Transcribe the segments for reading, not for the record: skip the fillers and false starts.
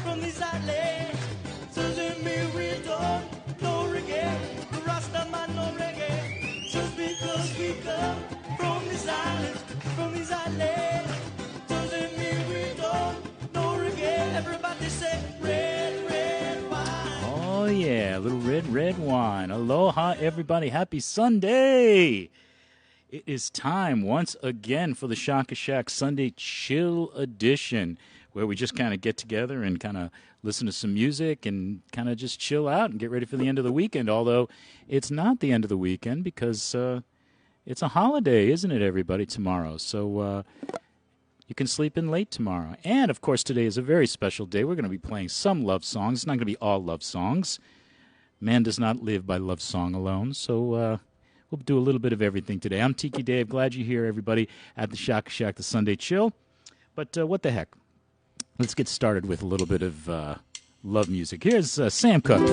from this island. Doesn't mean we don't no reggae. The Rasta man no reggae. Just because we come from this island, doesn't mean we don't no reggae. Everybody say red, red wine. Oh yeah, a little red, red wine. Aloha, everybody. Happy Sunday. It is time once again for the Shaka Shack Sunday Chill Edition, where we just kind of get together and kind of listen to some music and kind of just chill out and get ready for the end of the weekend, although it's not the end of the weekend because it's a holiday, isn't it, everybody, tomorrow? So you can sleep in late tomorrow. And, of course, today is a very special day. We're going to be playing some love songs. It's not going to be all love songs. Man does not live by love song alone, so we'll do a little bit of everything today. I'm Tiki Dave. Glad you're here, everybody, at the Shaka Shack, the Sunday Chill. But what the heck? Let's get started with a little bit of love music. Here's Sam Cooke.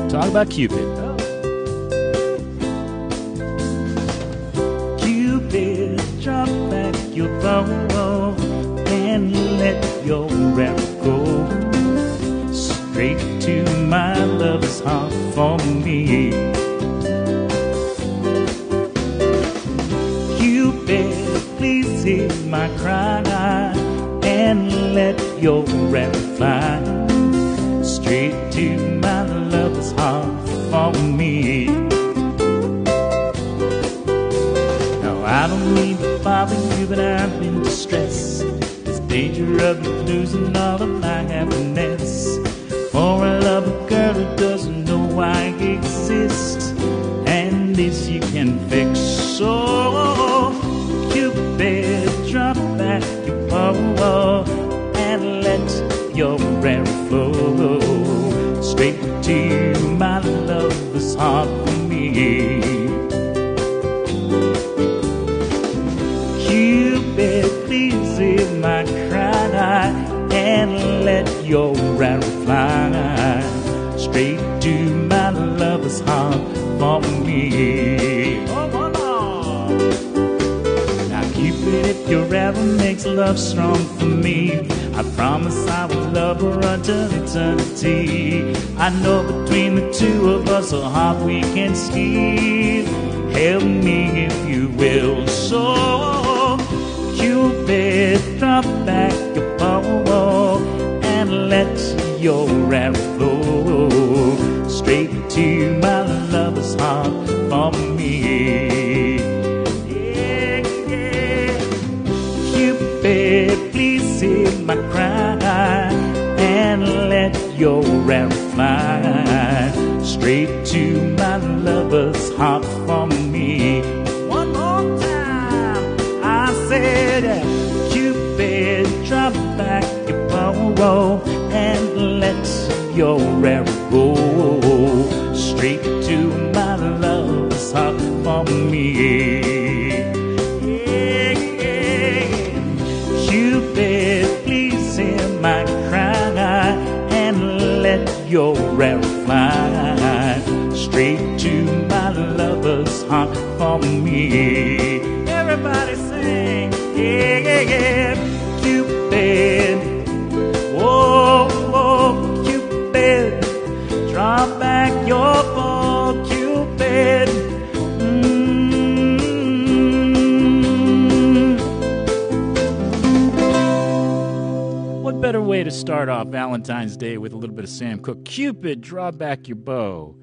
Talk about Cupid. Oh. Cupid, drop back your bow and let your arrow go straight to my lover's heart for me. Cupid, please hear my cry and let your arrow fly straight to my lover's heart for me. Now I don't mean to bother you, but I'm in distress. There's danger of you losing all of my happiness. For I love a girl who doesn't know I exist, and this you can fix. So Cupid, drop back your bow and let your arrow flow straight to my lover's heart for me. Cupid, please hear my cry and let your arrow fly straight to my lover's heart for me. Oh, no. Now, Cupid, if your arrow makes love strong for me, I promise I will love her until eternity. I know between the two of us a heart we can steal. Help me if you will. So, Cupid, drop back your bow and let your arrow flow straight to my lover's heart for me. Yeah, yeah. Cupid, please hear my cry and let your arrow fly straight to my lover's heart for me. One more time, I said, Cupid, drop back your bow and let your arrow go straight to my love's heart for me. Yeah, yeah. Cupid, please hear my cry and let your arrow fly straight to my lover's heart for me. Everybody sing, yeah, yeah, yeah. Cupid, whoa, whoa, Cupid, drop back your bow, Cupid. What better way to start off Valentine's Day with a little bit of Sam Cooke? Cupid, draw back your bow.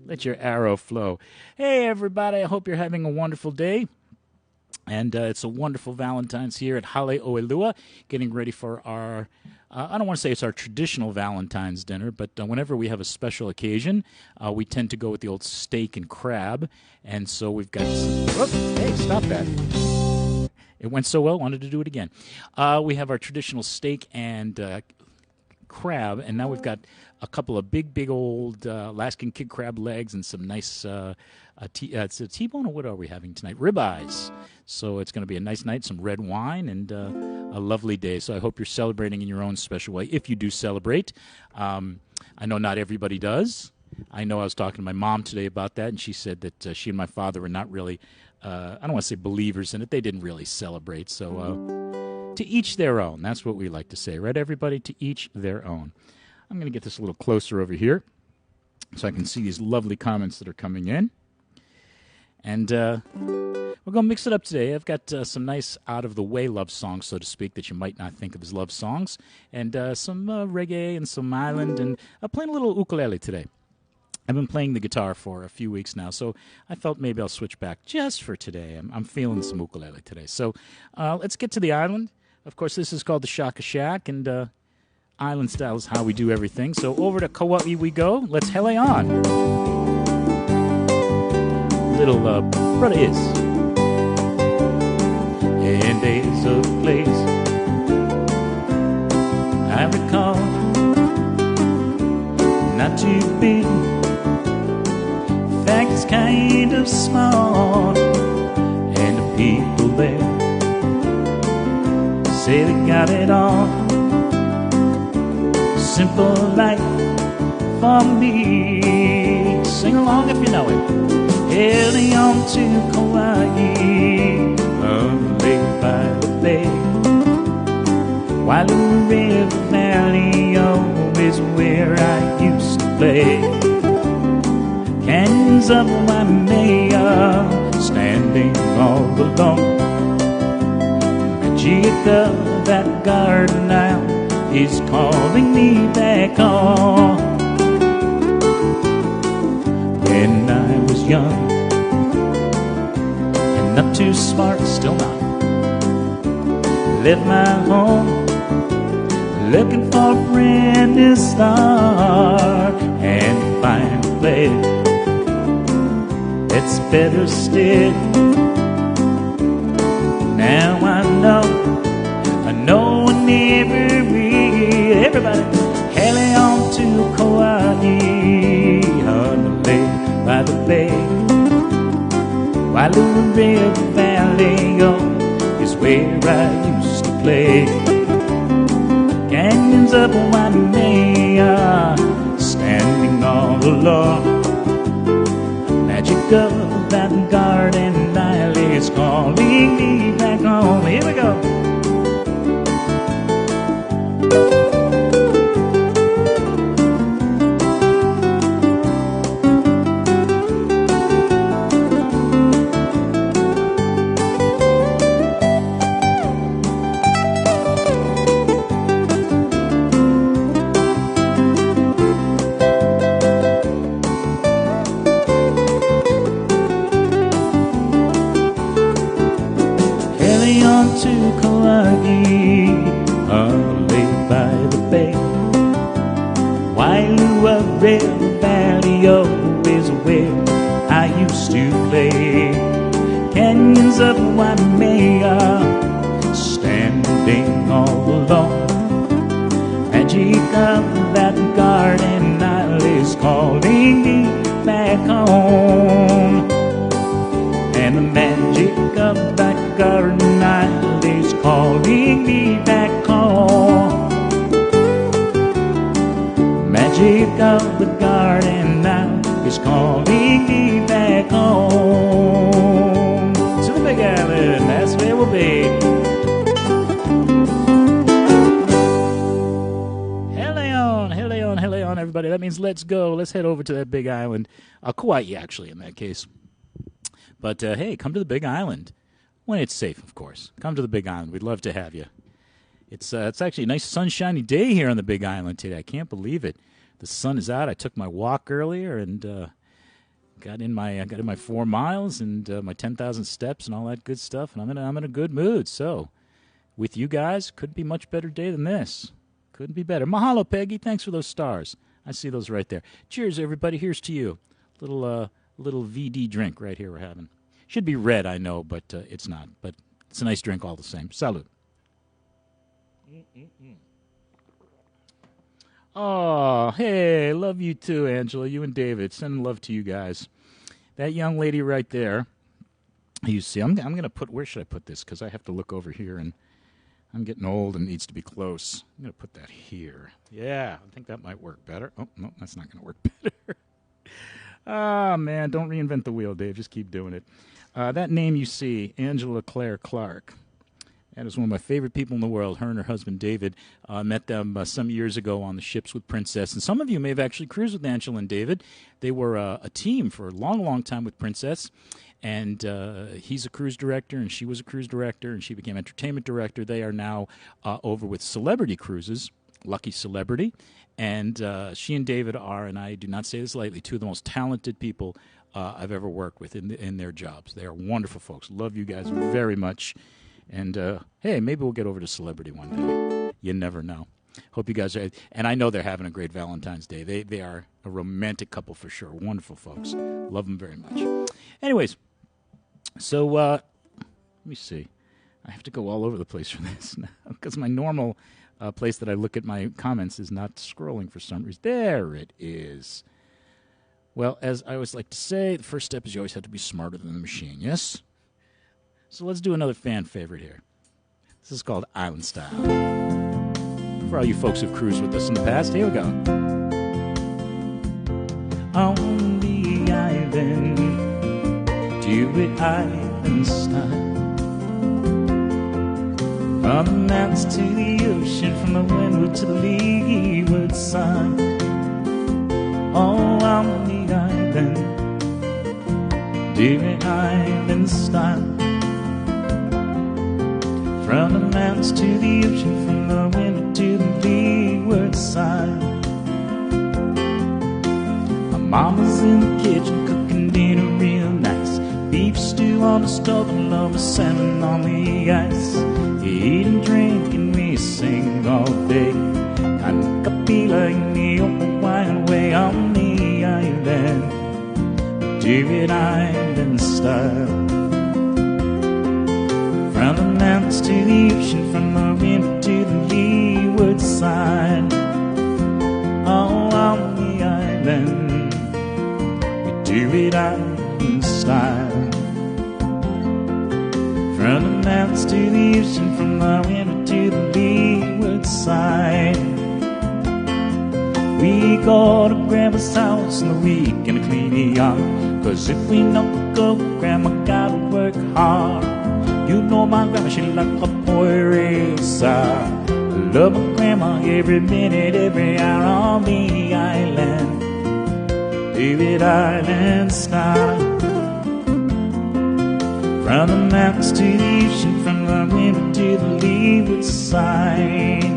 Let your arrow flow. Hey, everybody, I hope you're having a wonderful day. And it's a wonderful Valentine's here at Hale Oelua, getting ready for our, I don't want to say it's our traditional Valentine's dinner, but whenever we have a special occasion, we tend to go with the old steak and crab. And so we've got some, hey, stop that. It went so well, wanted to do it again. We have our traditional steak and crab, and now we've got a couple of big old Alaskan kid crab legs and some nice, it's a T-bone, or what are we having tonight? Ribeyes. So it's going to be a nice night, some red wine, and a lovely day. So I hope you're celebrating in your own special way, if you do celebrate. I know not everybody does. I know I was talking to my mom today about that, and she said that she and my father were not really, I don't want to say believers in it. They didn't really celebrate. So To each their own. That's what we like to say, right, everybody? To each their own. I'm going to get this a little closer over here so I can see these lovely comments that are coming in. And we're going to mix it up today. I've got some nice out-of-the-way love songs, so to speak, that you might not think of as love songs, and some reggae and some island, and I'm playing a little ukulele today. I've been playing the guitar for a few weeks now, so I felt maybe I'll switch back just for today. I'm feeling some ukulele today. So let's get to the island. Of course, this is called the Shaka Shack, and island style is how we do everything. So over to Kauai we go. Let's hele on. Little brother is. And there's a place I recall, not too big, in fact it's kind of small, and the people there say they got it all. Simple life for me. Sing along if you know it. Heading on to Kauai, on the lake by the bay, while the river valley is where I used to play. Canyons of Waimea, standing all alone. Magic of that garden now is calling me back home. When I was young and not too smart, still not, left my home looking for a brand new start and find a place that's better still. Now I know I never will. Everybody, hailing on to Kauai, on the lake by the bay, while the river valley is where I used to play. Canyons of Waimea, standing all alone. Magic of that garden isle is calling me back home. Here we go. To Kauai, on the lake by the bay, Wailua River Valley is where I used to play. Canyons of Waimea, standing all alone. Magic of that garden isle is calling me back home. And the magic of that garden isle is calling me back home. Magic of the garden isle is calling me back home. To the Big Island, that's where we'll be. Hele on, everybody. That means let's go. Let's head over to that Big Island. Kauai, actually, in that case. But, hey, come to the Big Island. When it's safe, of course. Come to the Big Island. We'd love to have you. It's actually a nice sunshiny day here on the Big Island today. I can't believe it. The sun is out. I took my walk earlier and got in my 4 miles and my 10,000 steps and all that good stuff. And I'm in a good mood. So, with you guys, couldn't be a much better day than this. Couldn't be better. Mahalo, Peggy. Thanks for those stars. I see those right there. Cheers, everybody. Here's to you. Little VD drink right here we're having. Should be red, I know, but it's not. But it's a nice drink all the same. Salud. Oh, hey, love you too, Angela. You and David. Sending love to you guys. That young lady right there, you see, I'm going to put, where should I put this? Because I have to look over here, and I'm getting old and needs to be close. I'm going to put that here. Yeah, I think that might work better. Oh, no, that's not going to work better. Ah, man, don't reinvent the wheel, Dave. Just keep doing it. That name you see, Angela Claire Clark. And is one of my favorite people in the world. Her and her husband, David, met them some years ago on the ships with Princess. And some of you may have actually cruised with Angela and David. They were a team for a long, long time with Princess. And he's a cruise director, and she was a cruise director, and she became entertainment director. They are now over with Celebrity Cruises, Lucky Celebrity. And she and David are, and I do not say this lightly, two of the most talented people I've ever worked with in their jobs. They are wonderful folks. Love you guys very much. And, hey, maybe we'll get over to Celebrity one day. You never know. Hope you guys are, and I know they're having a great Valentine's Day. They are a romantic couple for sure. Wonderful folks. Love them very much. Anyways, so let me see. I have to go all over the place for this now because my normal place that I look at my comments is not scrolling for some reason. There it is. Well, as I always like to say, the first step is you always have to be smarter than the machine, yes? So let's do another fan favorite here. This is called Island Style. For all you folks who've cruised with us in the past, here we go. On the island, do it island style. From the mountains to the ocean, from the windward to the leeward side. Oh, on the island, do it island style. From the mountains to the ocean, from the windward to the leeward side. My mama's in the kitchen cooking dinner real nice. Beef stew on the stove and love of salmon on the ice. Eat and drink and we sing all day. Cappella in the open wide way on the island. Do it island style. From the mountains to the ocean, from the wind to the leeward side. All on the island, we do it island style. From the mountains to the ocean, from the wind to the leeward side. We go to Grandma's house in the week and clean the yard. 'Cause if we don't go, Grandma gotta work hard. You know my grandma, she like a boy racer. I love my grandma every minute, every hour on the island. Do it island style. From the mountains to the ocean, from the wind to the leeward side.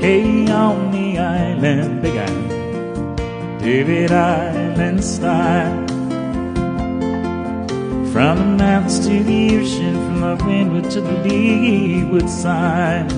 Hey, on the island, big island, do it island style. From the mountains to the ocean, from the windward to the leeward side.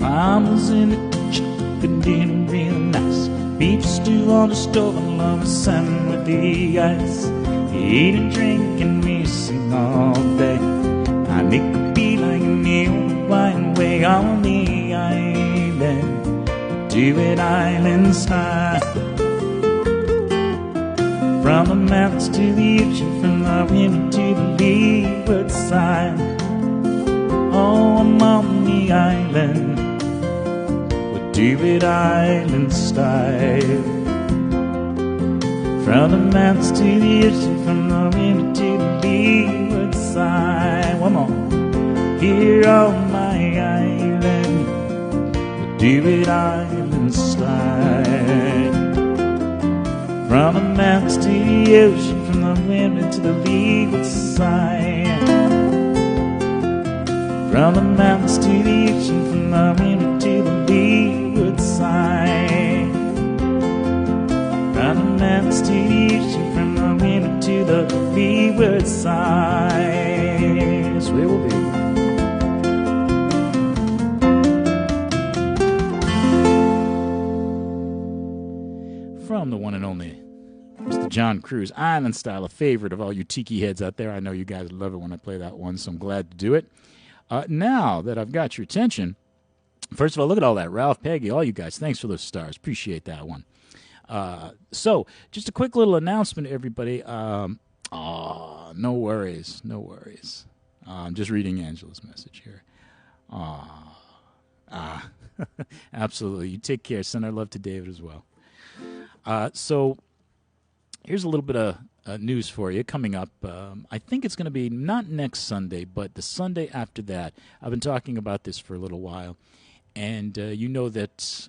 Mama's in the kitchen cooking dinner real nice. Beef stew on the stove and love of salmon with the ice. Eat and drink and we sing all day. I make a beeline in the old wine way on the island. Do it island style. From the mountains to the ocean, from the wind to the leeward side. Oh, I'm on the island. Do it island style. From the mountains to the ocean, from the wind to the leeward side. One more. Here on my island, we'll do it island style. From the mountains to the ocean, from the wind to the leeward side. From the mountains to the ocean, from the wind to the leeward side. From the mountains to the ocean, from the wind to the leeward side. That's where we'll be. I'm the one and only Mr. John Cruz, Island Style, a favorite of all you tiki heads out there. I know you guys love it when I play that one, so I'm glad to do it. Now that I've got your attention, first of all, look at all that. Ralph, Peggy, all you guys, thanks for those stars. Appreciate that one. So, just a quick little announcement, everybody. No worries, no worries. I'm just reading Angela's message here. Absolutely. You take care. Send our love to David as well. So, here's a little bit of news for you coming up. I think it's going to be not next Sunday, but the Sunday after that. I've been talking about this for a little while, and you know that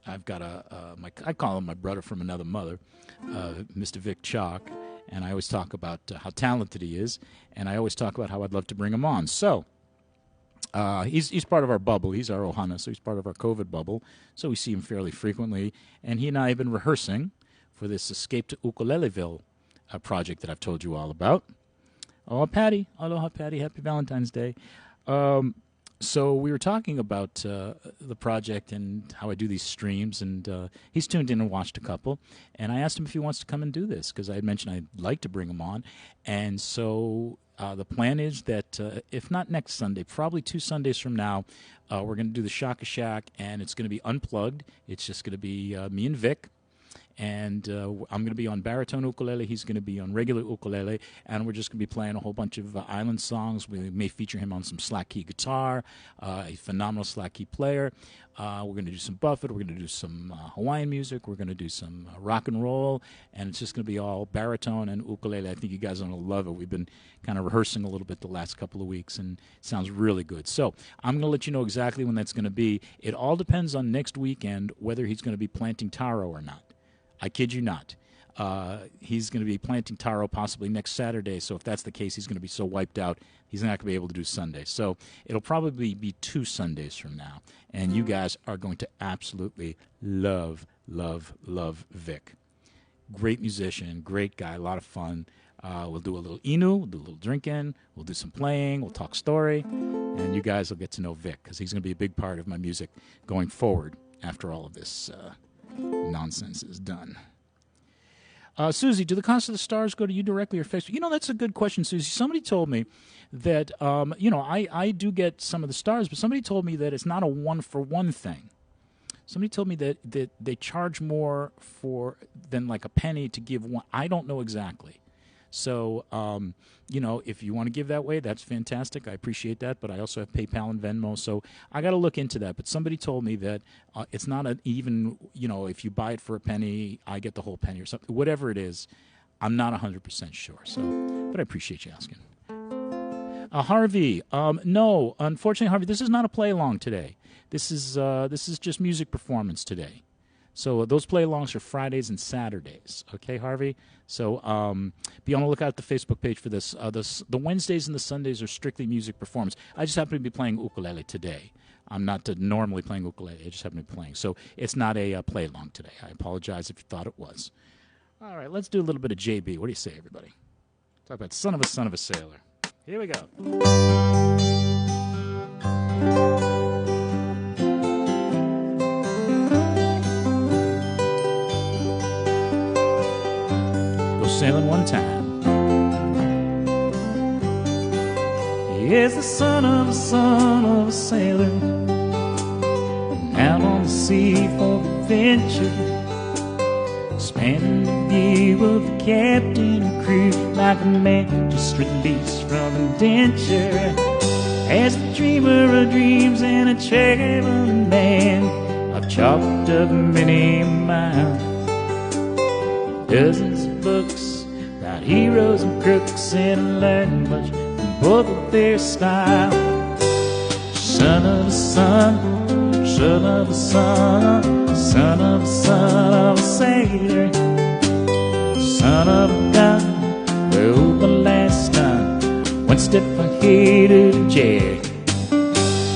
I've got I call him my brother from another mother, Mr. Vic Chalk, and I always talk about how talented he is, and I always talk about how I'd love to bring him on. So he's part of our bubble. He's our Ohana, so he's part of our COVID bubble, so we see him fairly frequently, and he and I have been rehearsing for this Escape to Ukuleleville project that I've told you all about. Oh, Patty. Aloha, Patty. Happy Valentine's Day. So we were talking about the project and how I do these streams, and he's tuned in and watched a couple. And I asked him if he wants to come and do this, because I had mentioned I'd like to bring him on. And so the plan is that if not next Sunday, probably 2 Sundays from now, we're going to do the Shaka Shack, and it's going to be unplugged. It's just going to be me and Vic. And I'm going to be on baritone ukulele. He's going to be on regular ukulele. And we're just going to be playing a whole bunch of island songs. We may feature him on some slack key guitar, a phenomenal slack key player. We're going to do some Buffett. We're going to do some Hawaiian music. We're going to do some rock and roll. And it's just going to be all baritone and ukulele. I think you guys are going to love it. We've been kind of rehearsing a little bit the last couple of weeks, and it sounds really good. So I'm going to let you know exactly when that's going to be. It all depends on next weekend whether he's going to be planting taro or not. I kid you not. He's going to be planting taro possibly next Saturday, so if that's the case, he's going to be so wiped out, he's not going to be able to do Sunday. So it'll probably be 2 Sundays from now, and you guys are going to absolutely love, love, love Vic. Great musician, great guy, a lot of fun. We'll do a little inu, we'll do a little drinking, we'll do some playing, we'll talk story, and you guys will get to know Vic, because he's going to be a big part of my music going forward after all of this nonsense is done. Susie, do the Concert of the Stars go to you directly or Facebook? You know, that's a good question, Susie. Somebody told me that, I do get some of the stars, but somebody told me that it's not a one-for-one thing. Somebody told me that they charge more than like a penny to give one. I don't know exactly. So, if you want to give that way, that's fantastic. I appreciate that, but I also have PayPal and Venmo, so I got to look into that. But somebody told me that it's not even, if you buy it for a penny, I get the whole penny or something. Whatever it is, I'm not 100% sure. So, but I appreciate you asking. Harvey, no, unfortunately, Harvey, this is not a play-along today. This is just music performance today. So those play-alongs are Fridays and Saturdays. Okay, Harvey? So be on the lookout at the Facebook page for this. The Wednesdays and the Sundays are strictly music performance. I just happen to be playing ukulele today. I'm not normally playing ukulele. I just happen to be playing. So it's not a play-along today. I apologize if you thought it was. All right, let's do a little bit of JB. What do you say, everybody? Talk about son of a sailor. Here we go. Sailing one time. He is the son of a sailor, out on the sea for adventure, spanning the view of the captain and crew like a man just released from indenture. As a dreamer of dreams and a traveling man, I've chalked up many a mile, dozens of books about heroes and crooks, and I learned much from both of their style. Son of a son, son of a son, son of a son of a sailor, son of a gun, rode the last time, one step ahead of the jet.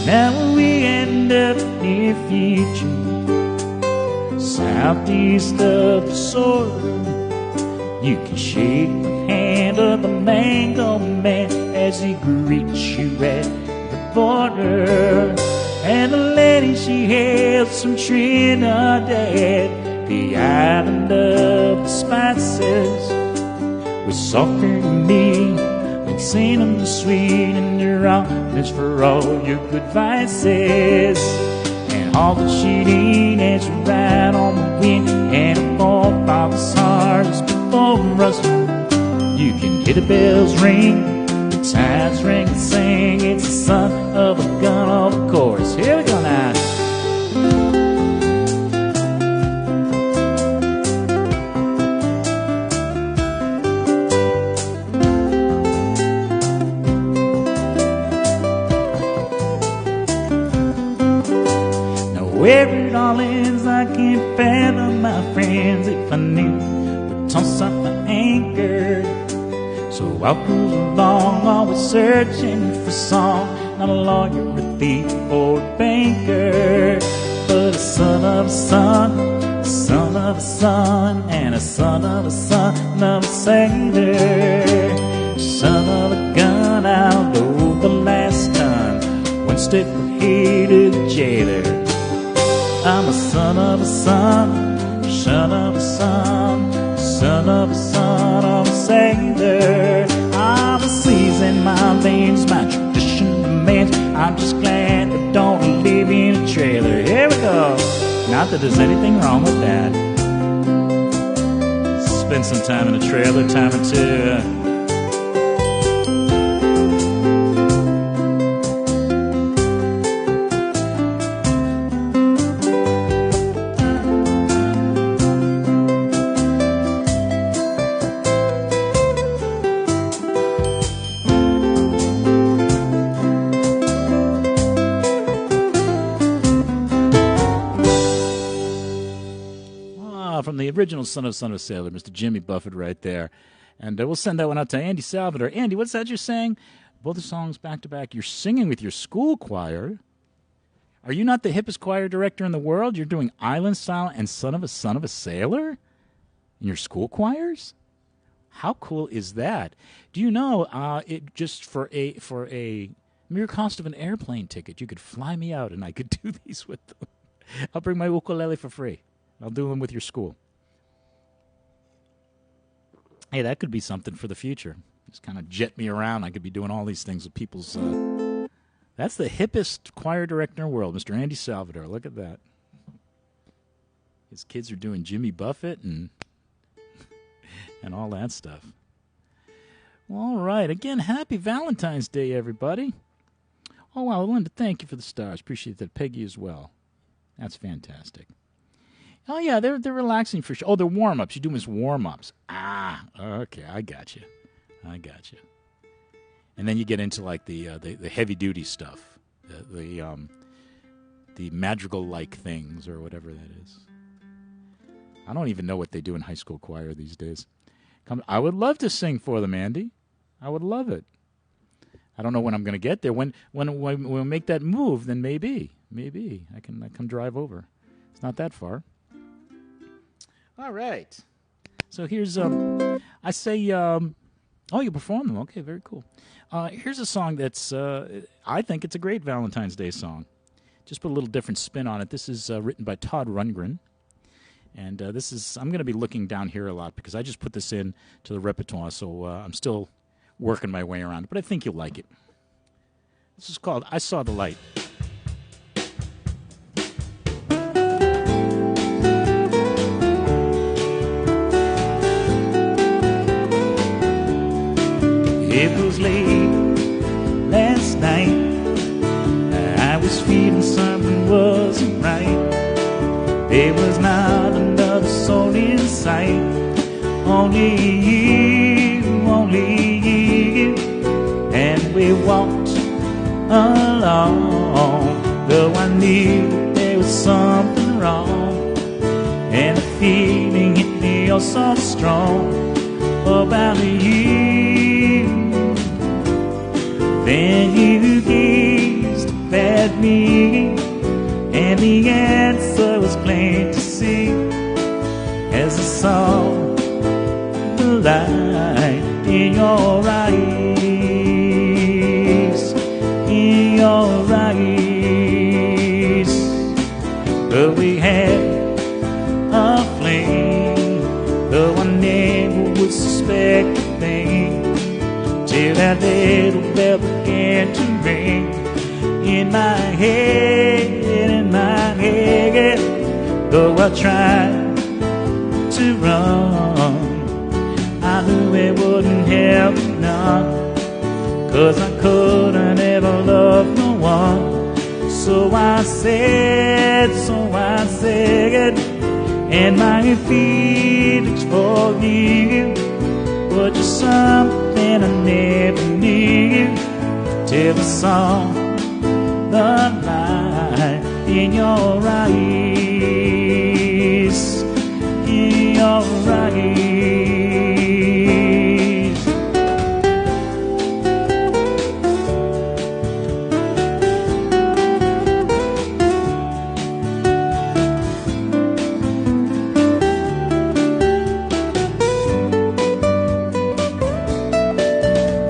Now we end up near future, southeast of the sword. You can shake the hand of the mango man as he greets you at the border. And the lady, she hails from Trinidad, the island of the spices was soft and me, like cinnamon sweet, and your honest for all your good vices. And all that she'd eat as you ride on the wind, and a forefather's heart is before us. You can hear the bells ring, the chimes ring and sing. It's the son of a gun, of course. Here we go now. Where it all ends, I can't fathom, my friends. If I knew, would toss off my anchor. So I'll cruise along, always searching for song. Not a lawyer, a thief, or a banker, but a son of a son, a son of a son, and a son of a son of a sailor. Son of a gun, I'll load the last ton. One step from here to the jailer. I'm a son of a son, son of a son, son of a son of a sailor. I'm a seas in my veins, my tradition demands. I'm just glad I don't live in a trailer. Here we go. Not that there's anything wrong with that. Spend some time in a trailer, time or two. From the original Son of a Sailor, Mr. Jimmy Buffett right there. And we'll send that one out to Andy Salvador. Andy, what's that you're saying? Both the songs back to back. You're singing with your school choir. Are you not the hippest choir director in the world? You're doing Island Style and Son of a Sailor in your school choirs? How cool is that? Do you know, it just for a mere cost of an airplane ticket, you could fly me out and I could do these with them. I'll bring my ukulele for free. I'll do them with your school. Hey, that could be something for the future. Just kind of jet me around. I could be doing all these things with people's... That's the hippest choir director in the world, Mr. Andy Salvador. Look at that. His kids are doing Jimmy Buffett and all that stuff. All right. Again, happy Valentine's Day, everybody. Oh, wow, Linda, thank you for the stars. Appreciate that. Peggy as well. That's fantastic. Oh, yeah, they're relaxing for sure. Oh, they're warm-ups. You do them as warm-ups. Ah, okay, I got you. And then you get into, like, the heavy-duty stuff, the madrigal-like things or whatever that is. I don't even know what they do in high school choir these days. I would love to sing for them, Andy. I would love it. I don't know when I'm going to get there. When we make that move, then maybe I can come drive over. It's not that far. All right. So here's I say oh, you perform them. Okay, very cool. Here's a song that's I think it's a great Valentine's Day song. Just put a little different spin on it. This is written by Todd Rundgren. And this is I'm going to be looking down here a lot because I just put this in to the repertoire, so I'm still working my way around it, but I think you'll like it. This is called I Saw the Light. It was late last night. I was feeling something wasn't right. There was not another soul in sight. Only you. And we walked along, though I knew that there was something wrong. And the feeling hit me oh so strong about you. Then you gazed at me, and the answer was plain to see as I saw the light in your eyes, in your eyes. But we had a flame Though I tried to run, I knew it wouldn't help none, 'cause I couldn't ever love no one. So I said, and my feelings for you were just something I never knew, till I saw the light in your eyes, in your eyes.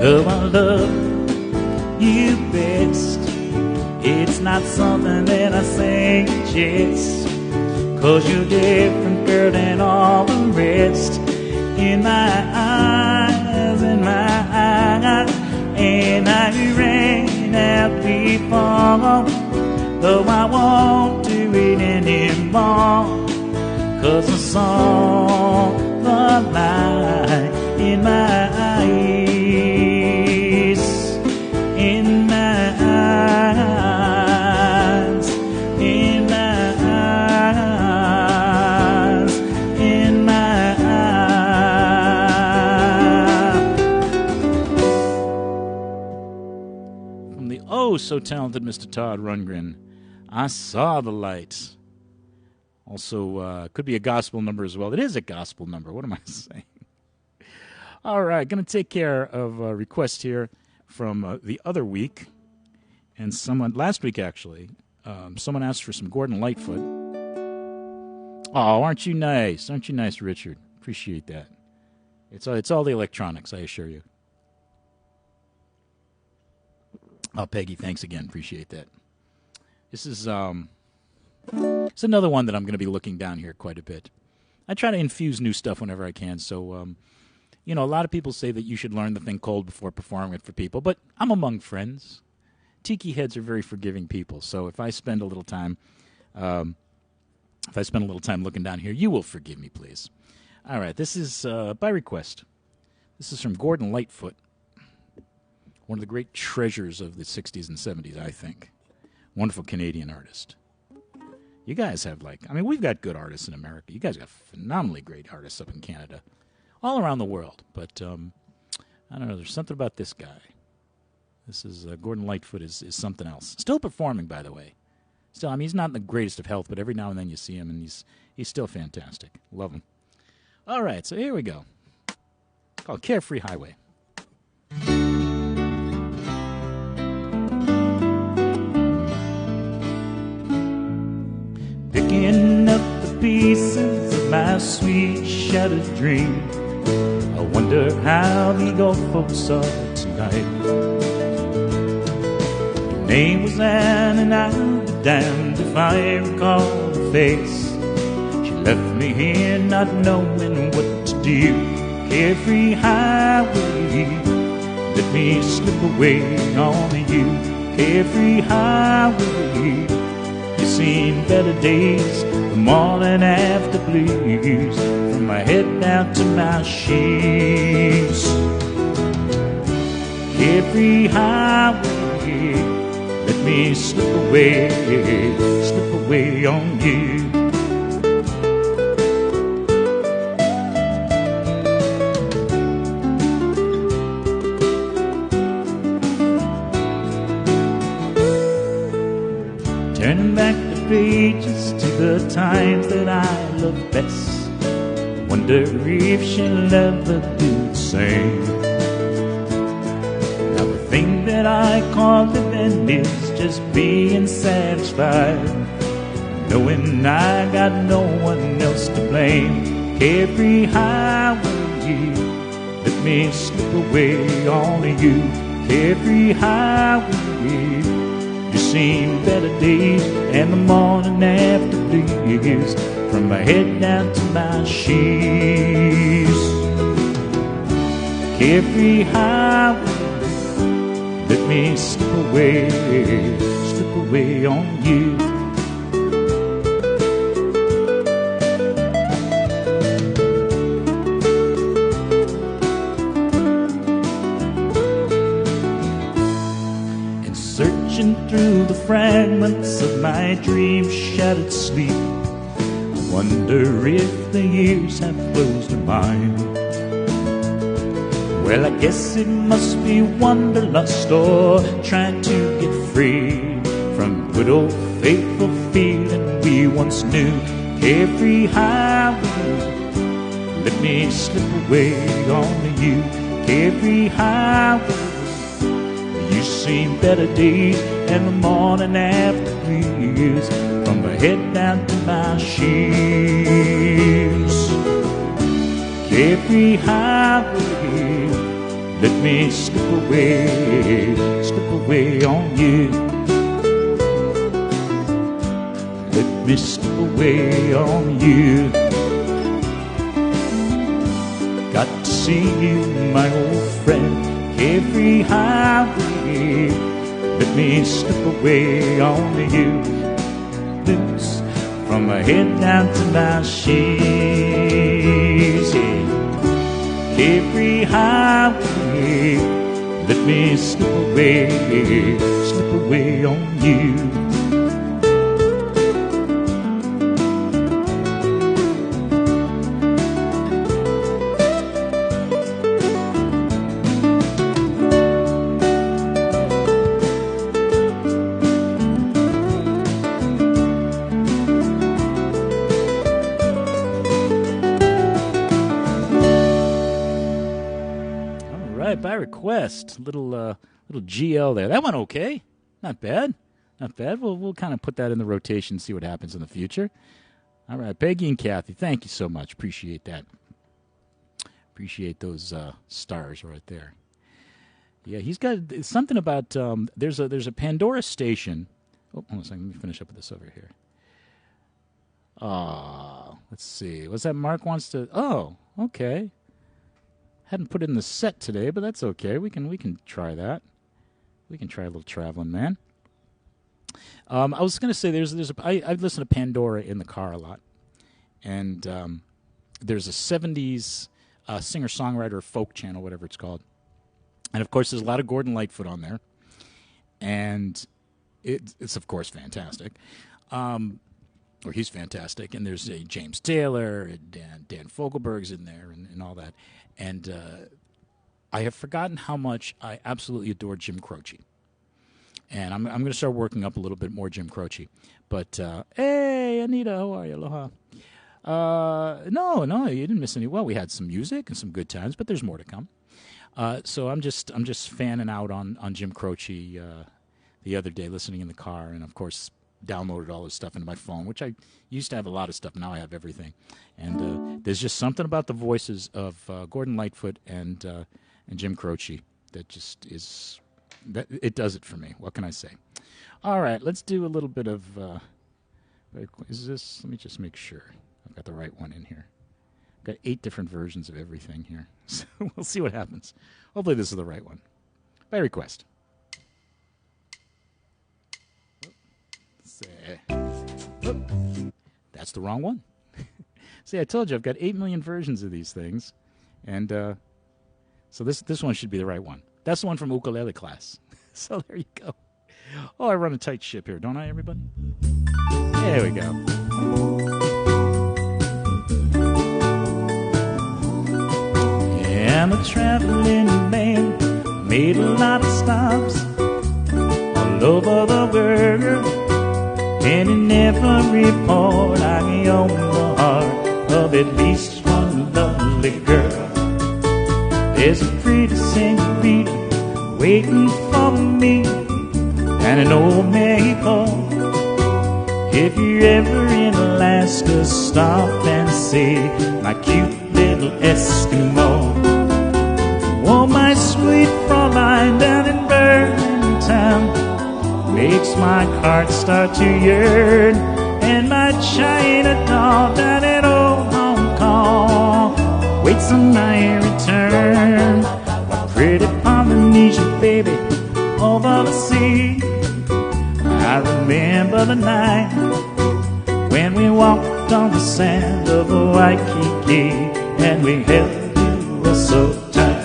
Though I love you best, it's not something that I say just 'cause you're different, girl, than all the rest. In my eyes, and I ran out before, though I won't do it anymore, 'cause I saw the light in my eyes. In my eyes, in my eyes, in my eyes. From the oh so talented Mr. Todd Rundgren, I Saw the Light. Also, could be a gospel number as well. It is a gospel number. What am I saying? All right, going to take care of a request here from the other week, and someone last week actually. Someone asked for some Gordon Lightfoot. Oh, aren't you nice? Aren't you nice, Richard? Appreciate that. It's all the electronics, I assure you. Oh, Peggy, thanks again. Appreciate that. This is it's another one that I'm going to be looking down here quite a bit. I try to infuse new stuff whenever I can, so you know, a lot of people say that you should learn the thing cold before performing it for people, but I'm among friends. Tiki heads are very forgiving people, so if I spend a little time, looking down here, you will forgive me, please. All right, this is by request. This is from Gordon Lightfoot, one of the great treasures of the 60s and 70s, I think. Wonderful Canadian artist. You guys have we've got good artists in America. You guys got phenomenally great artists up in Canada. All around the world, but I don't know, there's something about this guy. This is, Gordon Lightfoot is something else. Still performing, by the way. Still, he's not in the greatest of health, but every now and then you see him, and he's still fantastic. Love him. All right, so here we go. It's called Carefree Highway. Picking up the pieces of my sweet shattered dream, I wonder how the old folks are tonight. Your name was Anne, and I'll be damned if I recall her face. She left me here not knowing what to do. Carefree highway, let me slip away on you. Carefree highway, you've seen better days, the morning after blues, from my head down to my sheets. Carefree highway, let me slip away on you. Turning back the pages to the times that I loved best, wonder if she'll ever do the same. Now the thing that I call living is just being satisfied, knowing I got no one else to blame. Carefree highway, let me slip away on you. Carefree highway, you've seen better days, and the morning after blues, from my head down to my sheets. Carefree highway, let me slip away on you. fragments of my dreams shattered sleep. I wonder if the years have closed her mind. Well, I guess it must be wanderlust or trying to get free from good old faithful feeling we once knew. Every highway, let me slip away on you. Every highway, you seen better days and the morning after breeze from my head down to my sheets. Every highway, let me slip away on you. Let me slip away on you. Got to see you, my old friend. Every highway, let me slip away on you. Loose from my head down to my sheets. Yeah. Every highway, let me slip away on you. By request, little GL there. That went okay. Not bad. Not bad. We'll kind of put that in the rotation, see what happens in the future. All right, Peggy and Kathy, thank you so much. Appreciate that. Appreciate those stars right there. Yeah, he's got something about there's a Pandora station. Oh, hold on a second. Let me finish up with this over here. Let's see. What's that Mark wants to? Oh, okay. Hadn't put it in the set today, but that's okay. We can try that. We can try a little traveling, man. I was going to say I listen to Pandora in the car a lot, and there's a 70s singer-songwriter folk channel, whatever it's called, and of course there's a lot of Gordon Lightfoot on there, and it's of course fantastic. Or he's fantastic, and there's James Taylor, and Dan Fogelberg's in there, and all that. And I have forgotten how much I absolutely adore Jim Croce. And I'm going to start working up a little bit more Jim Croce. But, hey, Anita, how are you? Aloha. No, you didn't miss any. Well, we had some music and some good times, but there's more to come. So I'm just fanning out on Jim Croce the other day, listening in the car, and, of course, downloaded all this stuff into my phone, which I used to have a lot of stuff. Now I have everything. And there's just something about the voices of Gordon Lightfoot and Jim Croce that just is that it does it for me. What can I say? All right, let's do a little bit of. Is this? Let me just make sure I've got the right one in here. I've got 8 different versions of everything here, so we'll see what happens. Hopefully, this is the right one. By request. That's the wrong one. See, I told you I've got 8 million versions of these things, and so this one should be the right one. That's the one from ukulele class. So there you go. Oh, I run a tight ship here, don't I, everybody? There we go. Yeah, I'm a traveling man, made a lot of stops all over the world. And in every port I own the heart of at least one lovely girl. There's a pretty senorita waiting for me and an old Mexico. If you're ever in Alaska, stop and see my cute little Eskimo. Oh, my sweet Fraulein down in Birmingham makes my heart start to yearn. And my China doll down in old Hong Kong waits on my return. My pretty Polynesia baby over the sea. I remember the night when we walked on the sand of Waikiki and we held you so tight.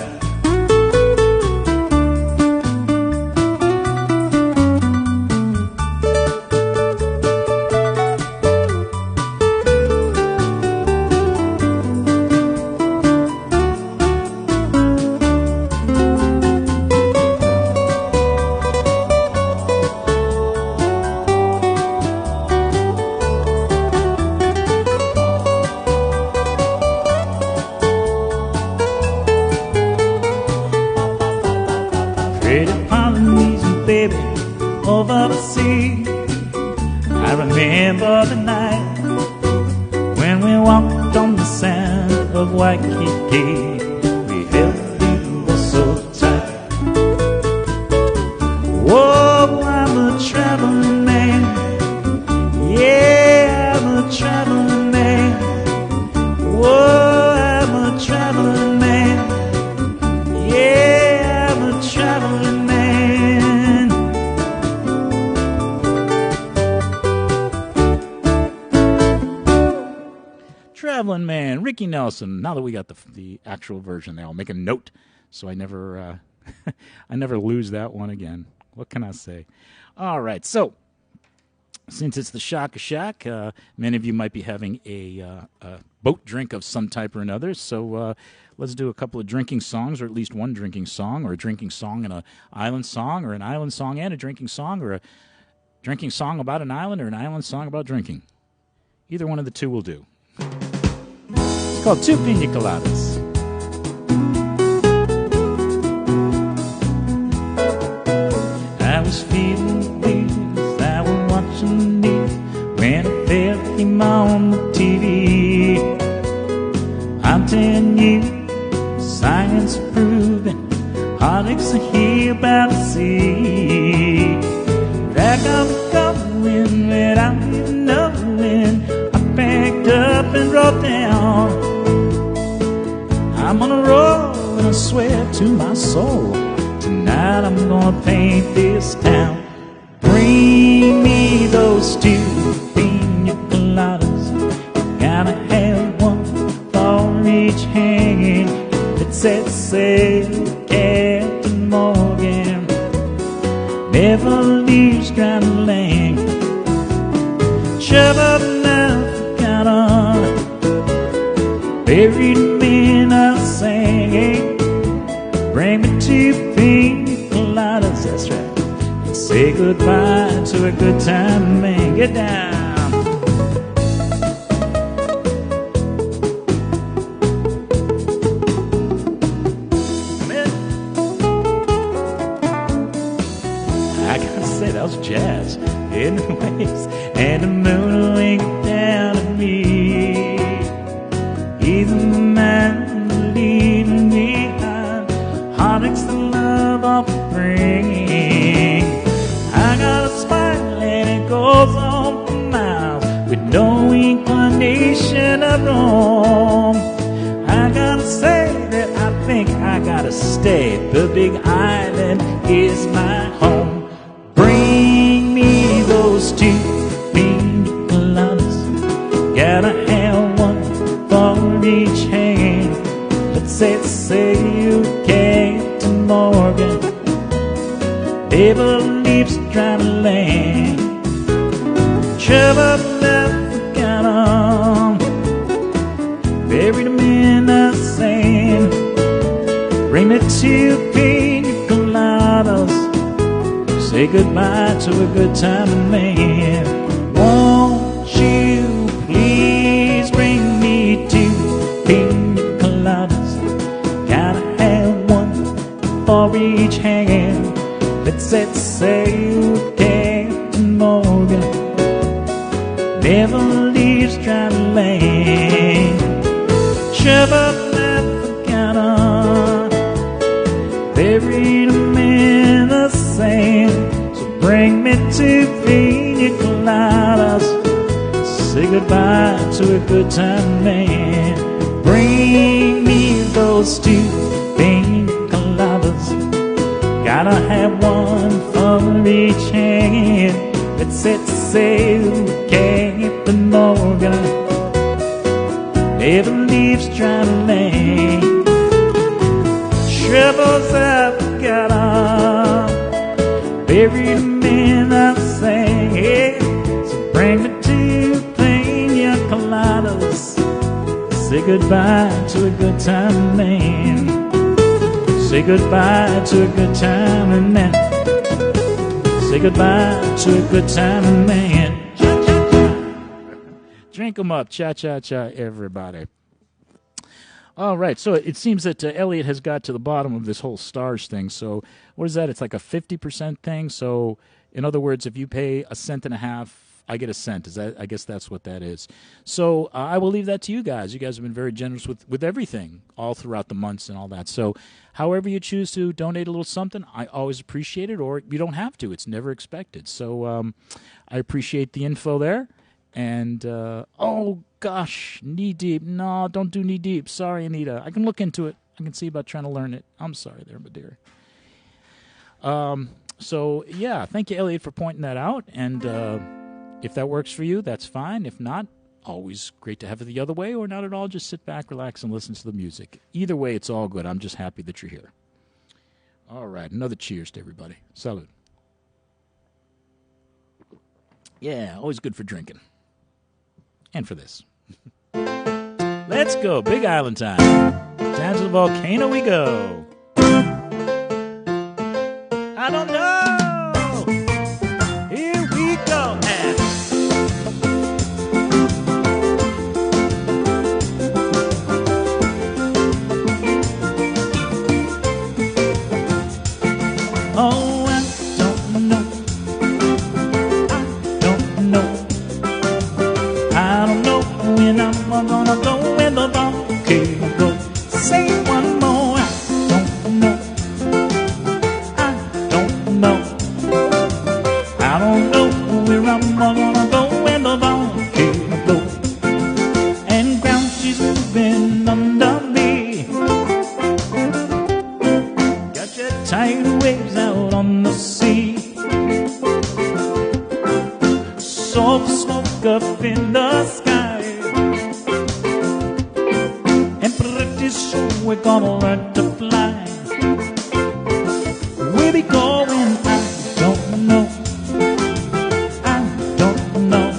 remember the night when we walked on the sand of Waikiki. We held you so tight. Whoa, I'm a traveling man. Yeah, I'm a traveling man. Whoa, I'm a traveling man. Yeah, I'm a traveling man. Traveling Man, Ricky Nelson. Now that we got the actual version there, I'll make a note so I never I never lose that one again. What can I say? All right, so since it's the Shaka Shack, many of you might be having a boat drink of some type or another, so let's do a couple of drinking songs, or at least one drinking song, or a drinking song and an island song, or an island song and a drinking song, or a drinking song about an island, or an island song about drinking. Either one of the two will do. It's called Two Pina Coladas. I was feeling weird as I was watching it when a fella came on the TV. I'm telling you, science proving heartaches are here by the sea. That got me going without even knowing. I packed up and wrote down, I'm on a roll and I swear to my soul, tonight I'm gonna paint this town. Bring me those two pina coladas. Gotta have one for each hand. It said sail, Captain Morgan, never leaves dry land. Shove up enough, got on, buried men are singing. Bring me two pina coladas, that's right. And say goodbye to a good time, man. Get down. I gotta say, that was jazz. Anyways, and the moon winked down at me. Even the man leaving behind heartaches the love of bringing. I got a smile and it goes on for miles with no inclination of wrong. I gotta say that I think I gotta stay. The big island is my home. Bring me those two pina coladas. Gotta have one for each hand. Let's set sail, Captain Morgan, never leaves dry land. Shove up left, got on, buried them in the sand. Bring me two pina coladas. Say goodbye to a good time, man. Won't you please bring me two pina coladas? Gotta have one for each hand. Let's set sail, Captain Morgan, never leaves dry land. Shove up left, got on, buried them in the sand. Bring me two pina coladas. Say goodbye to a good time, man. Bring me those two pina coladas. Gotta have one for each hand. Let's set sail, Captain Morgan, never leaves dry land. Shovels up, got on, buried them in the sand. So bring me two pina coladas. Say goodbye to a good time, man. Say goodbye to a good time, man. Say goodbye to a good time, man. Cha-cha-cha. Drink 'em up, cha-cha-cha, everybody. All right, so it seems that Elliot has got to the bottom of this whole stars thing. So what is that? It's like a 50% thing. So in other words, if you pay 1.5 cents I get a cent. I guess that's what that is. So I will leave that to you guys. You guys have been very generous with everything all throughout the months and all that. So however you choose to donate a little something, I always appreciate it, or you don't have to. It's never expected. So I appreciate the info there. And, oh, gosh, Knee Deep. No, don't do Knee Deep. Sorry, Anita. I can look into it. I can see about trying to learn it. I'm sorry there, my dear. So, yeah, thank you, Elliot, for pointing that out. And if that works for you, that's fine. If not, always great to have it the other way, or not at all. Just sit back, relax, and listen to the music. Either way, it's all good. I'm just happy that you're here. All right, another cheers to everybody. Salud. Yeah, always good for drinking. And for this. Let's go. Big Island time. Down to the volcano we go. I don't know. Here we go. Oh, I don't know. I don't know when I'm gonna go in the volcano. Say one more. I don't know. I don't know where I'm gonna go in the volcano. And ground she's moving under me. Got your tidal waves out on the sea. Soft smoke up in the sky, and pretty soon we're gonna learn to fly. Where we going? I don't know. I don't know.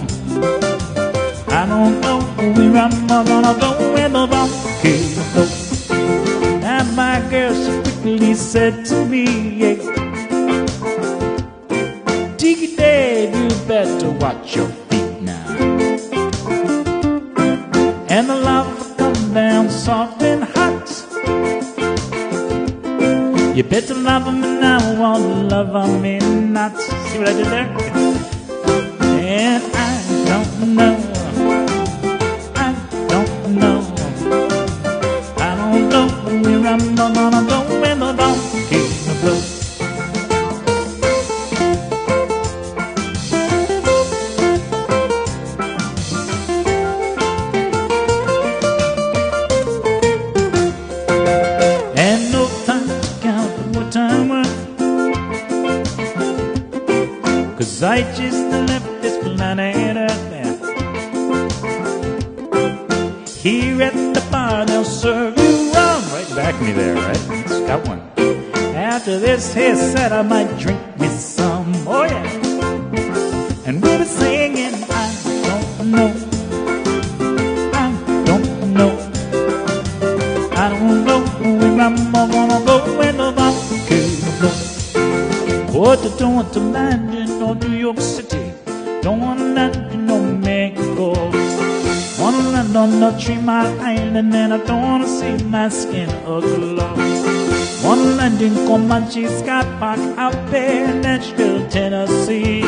I don't know where I'm gonna go in the volcano. And my girl, she quickly said to me, yeah, Tiki Dave, you better watch your feet now. And the lava come down soft and hot. You better love me now or love me not. See what I did there? And I don't know. I don't know. I don't know where I'm gonna go in the volcano. And no time to count what time was, 'cause I just left this planet Earth. Here at the bar they'll serve you rum. Right back me there, right? It's got one. After this here set I might drink me some. Oh yeah. And we'll be singing I don't know. I don't know. I don't know where I'm gonna go in the volcano. What I don't want to land in no New York City. Don't want to land in no Mexico. Wanna land on the Tree Mile Island, and I don't wanna see my skin aglow. Wanna land in Comanche, Scott Park, out there in Nashville, Tennessee.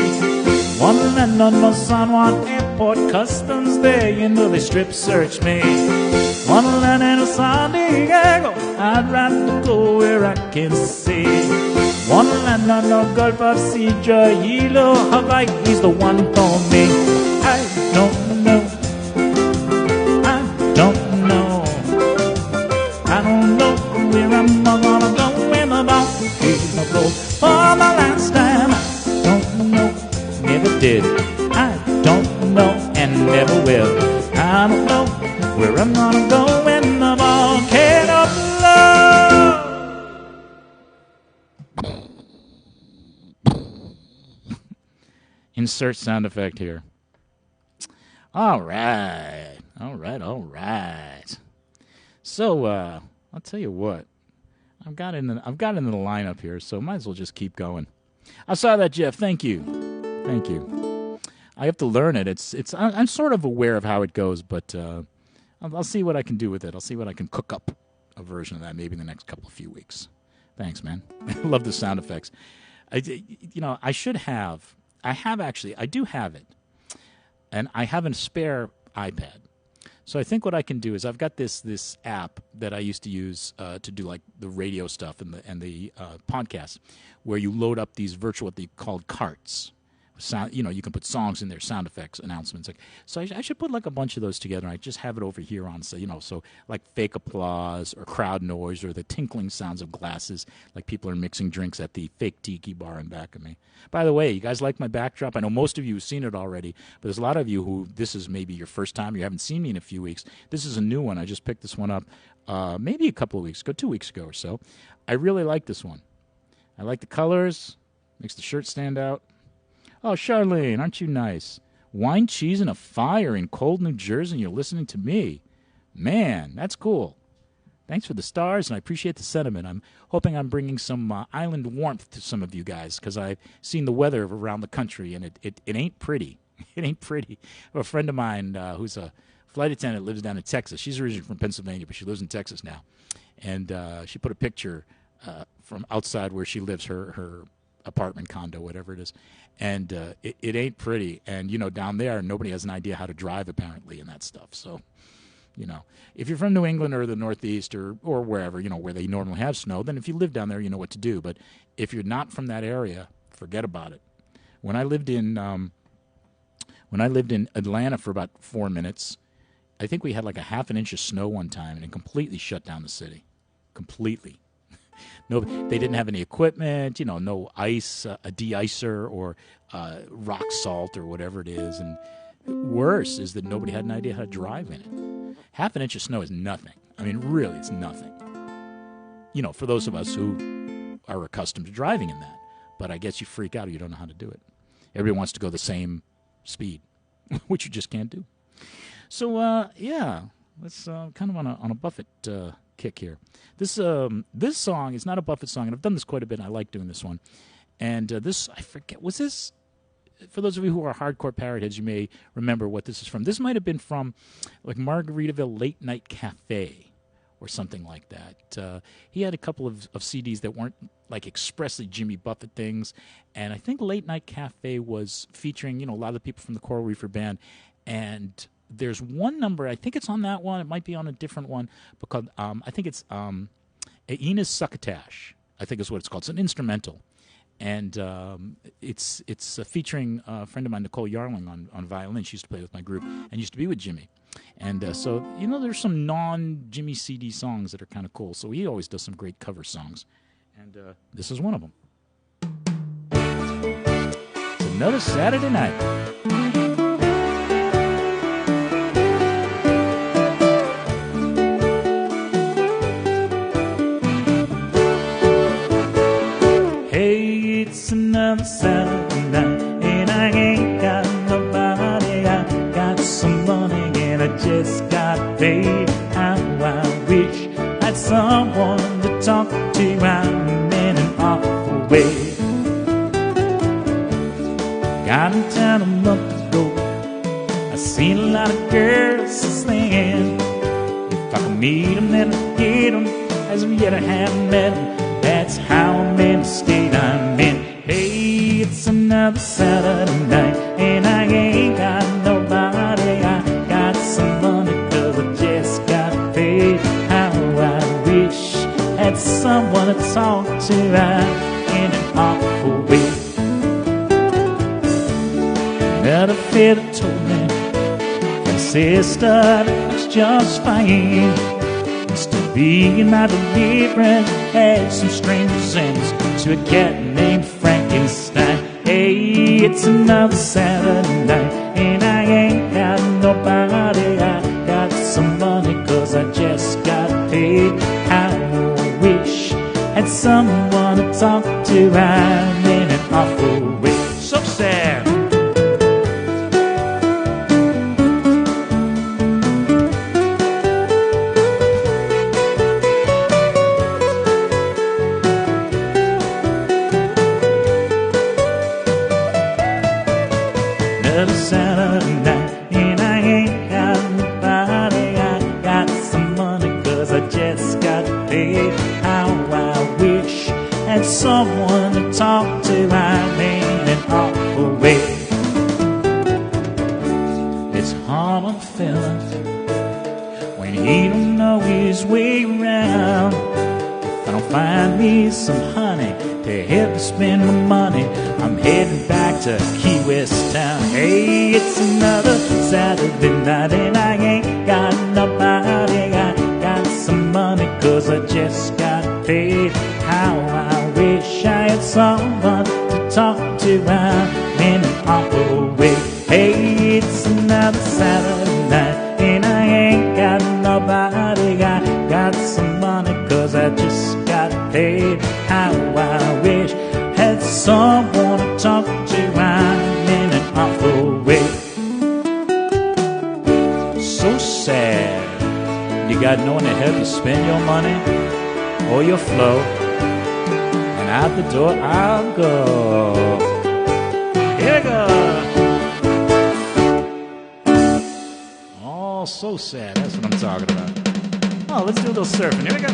Wanna land on the San Juan Airport, customs there, you know they strip search me. Wanna land in San Diego, I'd rather go where I can see. Wanna land on the Gulf of Cidra, Hilo, Hawaii's the one for me. I don't know. Don't know. I don't know where I'm gonna go in the volcano. For the last time, I don't know, never did. I don't know and never will. I don't know where I'm gonna go in the volcano below. Insert sound effect here. All right. So, I'll tell you what. I've got into the lineup here, so might as well just keep going. I saw that, Jeff. Thank you. I have to learn it. I'm sort of aware of how it goes, but I'll see what I can do with it. I'll see what I can cook up a version of that maybe in the next few weeks. Thanks, man. I love the sound effects. I do have it. and I have a spare iPad. So I think what I can do is I've got this app that I used to use to do like the radio stuff and the podcast, where you load up these virtual what they called carts. Sound, you can put songs in there, sound effects, announcements. So I should put like a bunch of those together. And I just have it over here on, so like fake applause or crowd noise or the tinkling sounds of glasses, like people are mixing drinks at the fake tiki bar in back of me. By the way, you guys like my backdrop? I know most of you have seen it already, but there's a lot of you who this is maybe your first time. You haven't seen me in a few weeks. This is a new one. I just picked this one up maybe a couple of weeks ago, 2 weeks ago or so. I really like this one. I like the colors. Makes the shirt stand out. Oh, Charlene, aren't you nice? Wine, cheese, and a fire in cold New Jersey, and you're listening to me. Man, that's cool. Thanks for the stars, and I appreciate the sentiment. I'm hoping I'm bringing some island warmth to some of you guys, because I've seen the weather around the country, and it ain't pretty. It ain't pretty. I have a friend of mine who's a flight attendant, lives down in Texas. She's originally from Pennsylvania, but she lives in Texas now. And she put a picture from outside where she lives, her apartment, condo, whatever it is. And it ain't pretty. And, down there, nobody has an idea how to drive, apparently, and that stuff. So, if you're from New England or the Northeast or wherever, where they normally have snow, then if you live down there, you know what to do. But if you're not from that area, forget about it. When I lived in Atlanta for about 4 minutes, I think we had like a half an inch of snow one time, and it completely shut down the city. Completely. No, they didn't have any equipment, no ice, a de-icer or rock salt or whatever it is. And worse is that nobody had an idea how to drive in it. Half an inch of snow is nothing. I mean, really, it's nothing. For those of us who are accustomed to driving in that. But I guess you freak out or you don't know how to do it. Everybody wants to go the same speed, which you just can't do. So, let's kind of on a Buffett kick here. This song is not a Buffett song, and I've done this quite a bit, and I like doing this one. And this, I forget, was this, for those of you who are hardcore parrot heads, you may remember what this is from. This might have been from, like, Margaritaville Late Night Cafe or something like that. He had a couple of CDs that weren't, like, expressly Jimmy Buffett things, and I think Late Night Cafe was featuring, a lot of the people from the Coral Reefer Band, and there's one number, I think it's on that one, it might be on a different one, because I think it's Ina's Succotash, I think is what it's called. It's an instrumental, and it's featuring a friend of mine, Nicole Yarling, on violin. She used to play with my group and used to be with Jimmy. And so, there's some non-Jimmy CD songs that are kind of cool, so he always does some great cover songs, and this is one of them. It's another Saturday night. It's another Saturday night, and I ain't got nobody. I got some money, and I just got paid. How I wish I had someone to talk to. I'm in an awful way. Got in town a month ago. I seen a lot of girls since then. If I could meet them, then I'd get them. As of yet, I haven't met them. That's how I'm in the state I'm in. Hey, it's another Saturday night, and I ain't got nobody. I got some money, 'cause I just got paid. How I wish I had someone to talk to. I'm in an awful way. Another feather told me, my sister, that looks just fine. Used to be in my deliverance, had some strange resemblance to a cat named Frankenstein. Hey, it's another Saturday night, and I ain't got nobody. I got some money, 'cause I just got paid. I wish I had someone to talk to. I'm in an awful way. So sad. Saturday night, and I ain't got nobody. I got some money, 'cause I just got paid. How I wish I had someone to talk to. I'm in an awful way. a fella when he don't know his way around. If I don't find me some honey to help me spend my money, I'm heading back to Key West town. Hey, it's another Saturday night and I ain't got nobody. I got some money 'cause I just got paid. How I wish I had someone to talk to. I'm in an awful way. Hey, it's another Saturday night and I ain't got nobody. I got some money 'cause I just got paid. How I wish I had someone to talk to. I'm in an awful way. So sad. You got no one to help you spend your money or your flow, and out the door I'll go. Here we go. Oh, so sad. That's what I'm talking about. Oh, let's do a little surfing. Here we go.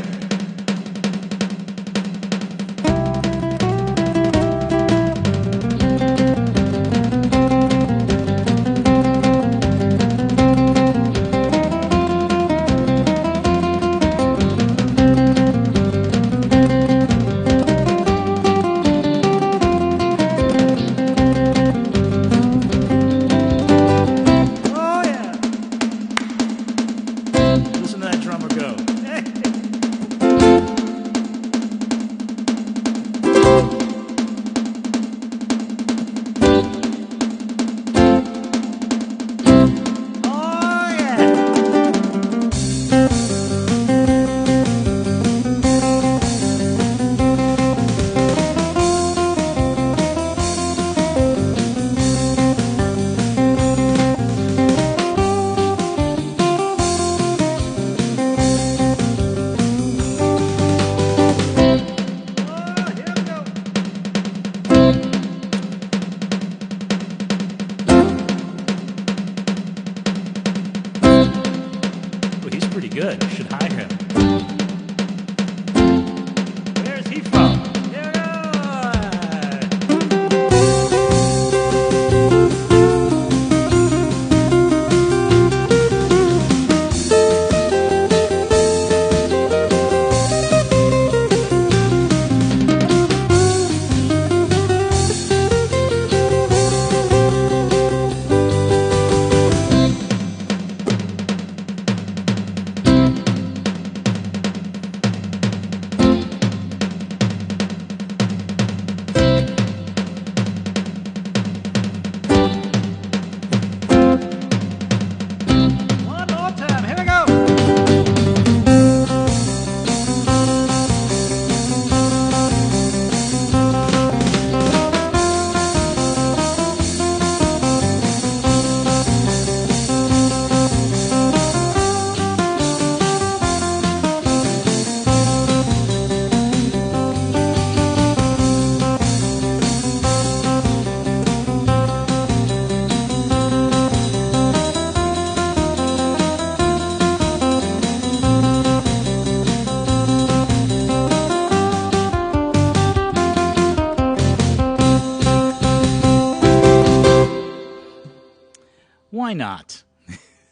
Why not?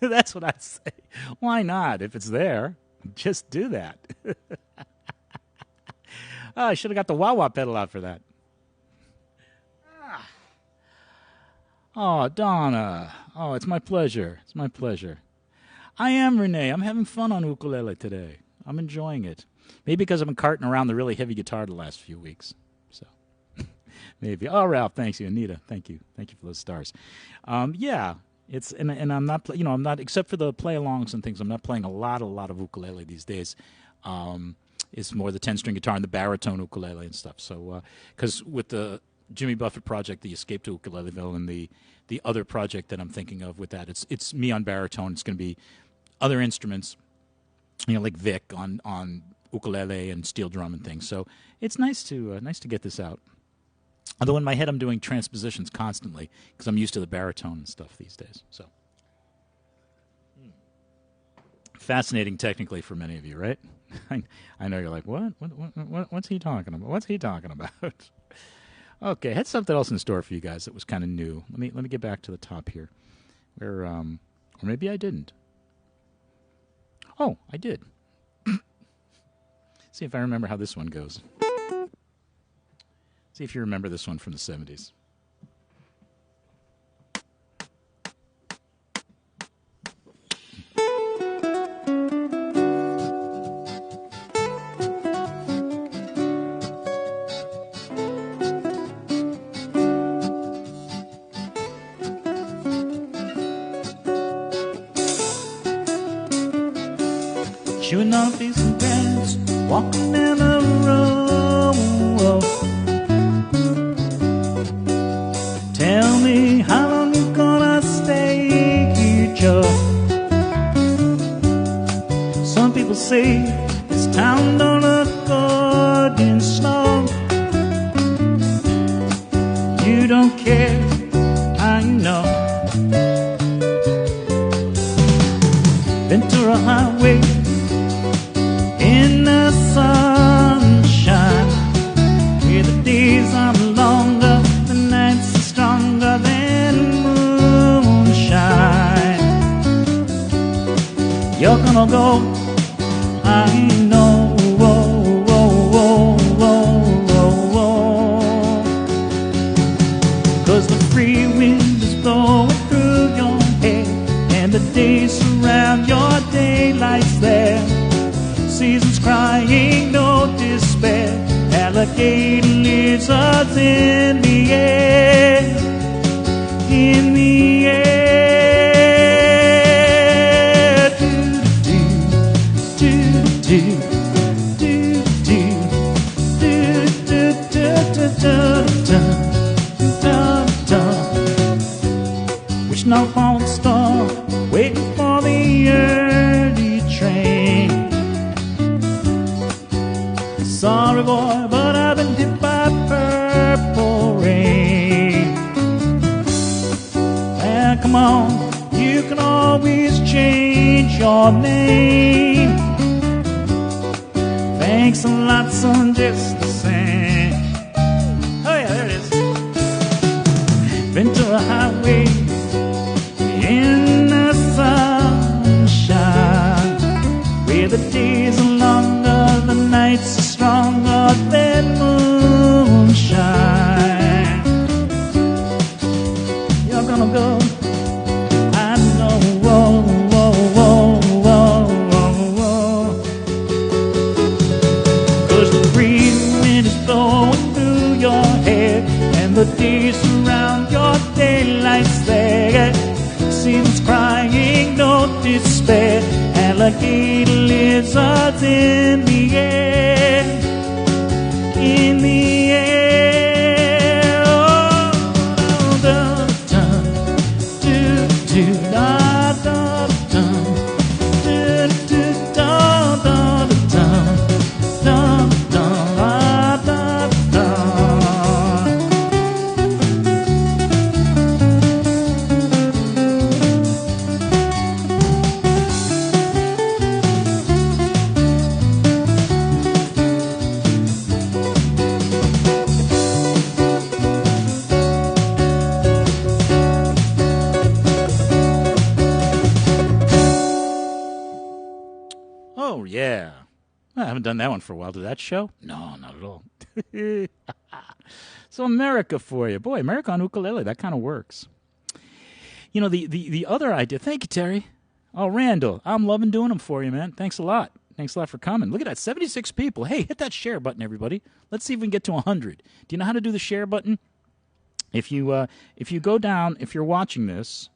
That's what I'd say. Why not? If it's there, just do that. Oh, I should have got the wah-wah pedal out for that. Oh, Donna. Oh, it's my pleasure. It's my pleasure. I am Renee. I'm having fun on ukulele today. I'm enjoying it. Maybe because I've been carting around the really heavy guitar the last few weeks. So maybe. Oh, Ralph, thanks you. Anita, thank you. Thank you for those stars. Yeah. It's and I'm not I'm not, except for the play-alongs and things. I'm not playing a lot of ukulele these days. It's more the 10-string guitar and the baritone ukulele and stuff. So because with the Jimmy Buffett project, the Escape to Ukuleleville, and the other project that I'm thinking of with that, it's me on baritone. It's going to be other instruments, like Vic on ukulele and steel drum and things. So it's nice to get this out. Although in my head I'm doing transpositions constantly because I'm used to the baritone and stuff these days. So fascinating technically for many of you, right? I know you're like, what's he talking about? What's he talking about? Okay, I had something else in store for you guys that was kind of new. Let me get back to the top here. Where Or maybe I didn't. Oh, I did. See if I remember how this one goes. See if you remember this one from the 70s. Chewing on a piece of grass, walking down the road. Tell me how long you gonna stay here, Joe. Some people say this town don't look good in snow. You don't care, I know. Ventura Highway in the sunshine, where the days are longer, the nights are stronger than moonshine. You're gonna go, I know. Cause the free wind is blowing through your hair, and the days surround your daylights there. Seasons crying, no despair. Alligator lizards in the air, in the air. Do do do do do do do do do do do do. Wishing on a falling star, waiting for the early train. Sorry boy, but I've been hit by purple rain. And come on, you can always change your name. Thanks a lot, son, just the same. Oh yeah, there it is. Ventura Highway in the sunshine, where the days are longer, the nights are stronger than moonshine. You're gonna go, I know. Whoa, whoa, whoa, whoa, whoa. Cause the breeze wind is blowing through your hair, and the days surround your daylights there. Seasons crying, no despair. Alligator lizards in the air, in the air. Oh, da da do do da da da do do da da da da da da da. Oh, yeah. I haven't done that one for a while. Did that show? No, not at all. So America for you. Boy, America on ukulele, that kind of works. You know, the other idea, thank you, Terry. Oh, Randall, I'm loving doing them for you, man. Thanks a lot. Thanks a lot for coming. Look at that, 76 people. Hey, hit that share button, everybody. Let's see if we can get to 100. Do you know how to do the share button? If you go down, if you're watching this,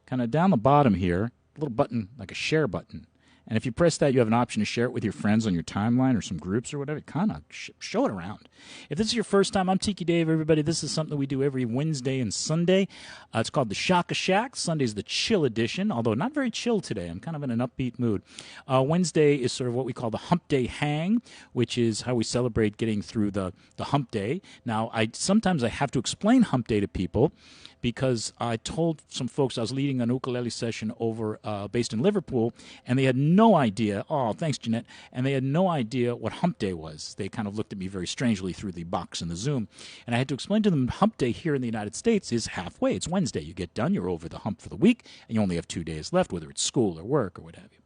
kind of down the bottom here, a little button, like a share button. And if you press that, you have an option to share it with your friends on your timeline or some groups or whatever. Kind of show it around. If this is your first time, I'm Tiki Dave, everybody. This is something we do every Wednesday and Sunday. It's called the Shaka Shack. Sunday's the chill edition, although not very chill today. I'm kind of in an upbeat mood. Wednesday is sort of what we call the Hump Day Hang, which is how we celebrate getting through the Hump Day. Now, sometimes I have to explain Hump Day to people because I told some folks I was leading an ukulele session over based in Liverpool, and they had no idea. Oh, thanks, Jeanette. And they had no idea what Hump Day was. They kind of looked at me very strangely through the box in the Zoom, and I had to explain to them Hump Day here in the United States is halfway. It's Wednesday. You get done, you're over the hump for the week, and you only have 2 days left, whether it's school or work or what have you.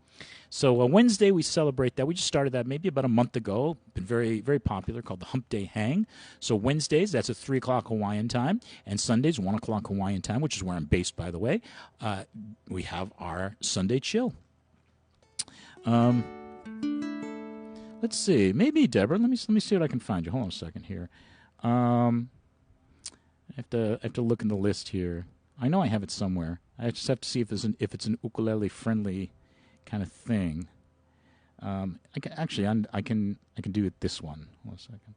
So Wednesday we celebrate that. We just started that maybe about a month ago. Been very, very popular, called the Hump Day Hang. So Wednesdays, that's at 3 o'clock Hawaiian time, and Sundays, 1 o'clock Hawaiian time, which is where I'm based, by the way. We have our Sunday chill. Let's see. Maybe, Deborah, let me see what I can find you. Hold on a second here. I have to look in the list here. I know I have it somewhere. I just have to see if it's an ukulele friendly kind of thing. I can do it this one. Hold on a second.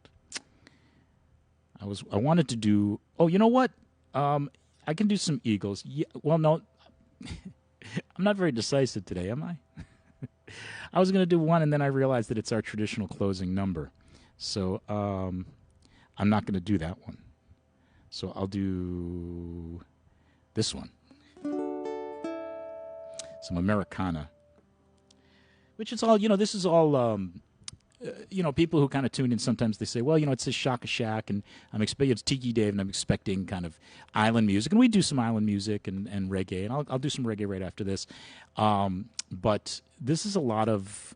I wanted to do. Oh, you know what? I can do some Eagles. Yeah, well, no, I'm not very decisive today, am I? I was going to do one, and then I realized that it's our traditional closing number, so I'm not going to do that one. So I'll do this one, some Americana. Which is all, this is all, people who kind of tune in sometimes, they say, well, it says Shaka Shack, and I'm expecting, it's Tiki Dave, and I'm expecting kind of island music. And we do some island music and reggae, and I'll do some reggae right after this. But this is a lot of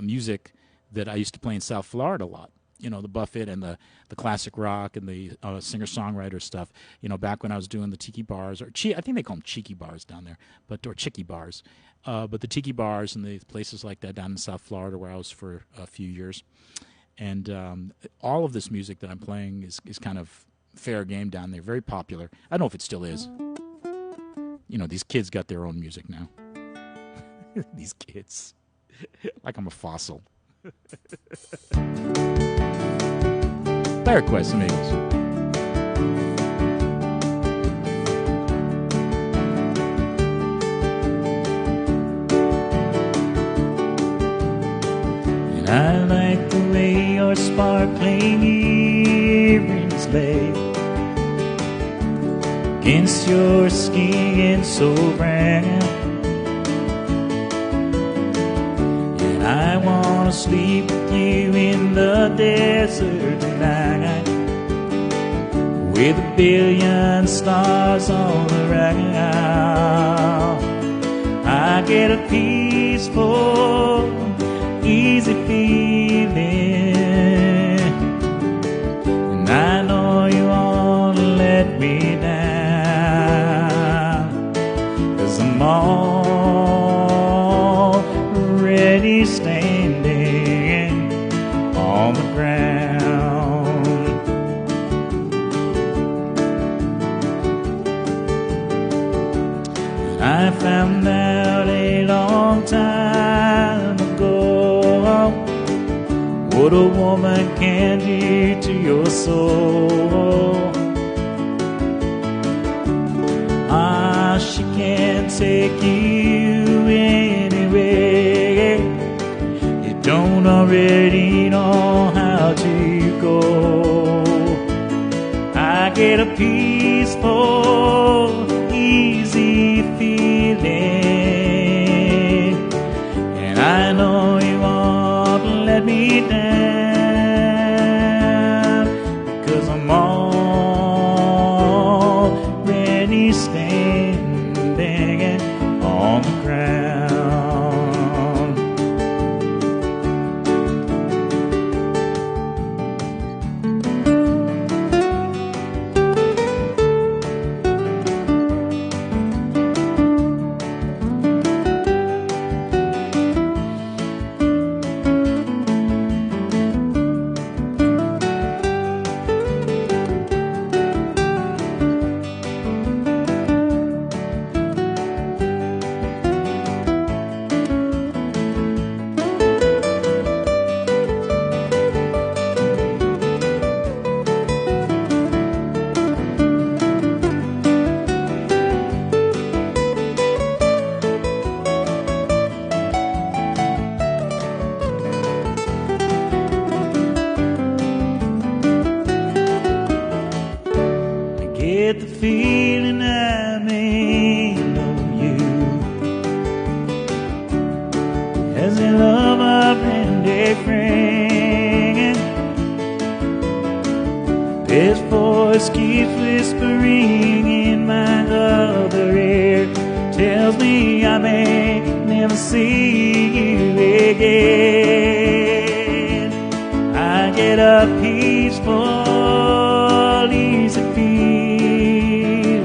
music that I used to play in South Florida a lot. The Buffett and the classic rock and the singer-songwriter stuff, back when I was doing the tiki bars, I think they call them cheeky bars down there, or chicky bars. But the tiki bars and the places like that down in South Florida where I was for a few years. And all of this music that I'm playing is kind of fair game down there, very popular. I don't know if it still is. These kids got their own music now. These kids. Like I'm a fossil. Play requests, amigos. And I like the way your sparkling earrings lay against your skin so brown. I wanna sleep with you in the desert tonight, with a billion stars all around. I get a peaceful, easy feeling, and I know you won't let me down, 'cause I'm already standing on the ground. I found out a long time ago what a woman can do to your soul. She can take you anywhere you don't already know how to go. I get a peaceful, easy feeling, and I know you won't let me down, because I'm already standing on the ground. keeps whispering in my other ear, tells me I may never see you again. I get a peaceful, easy feeling,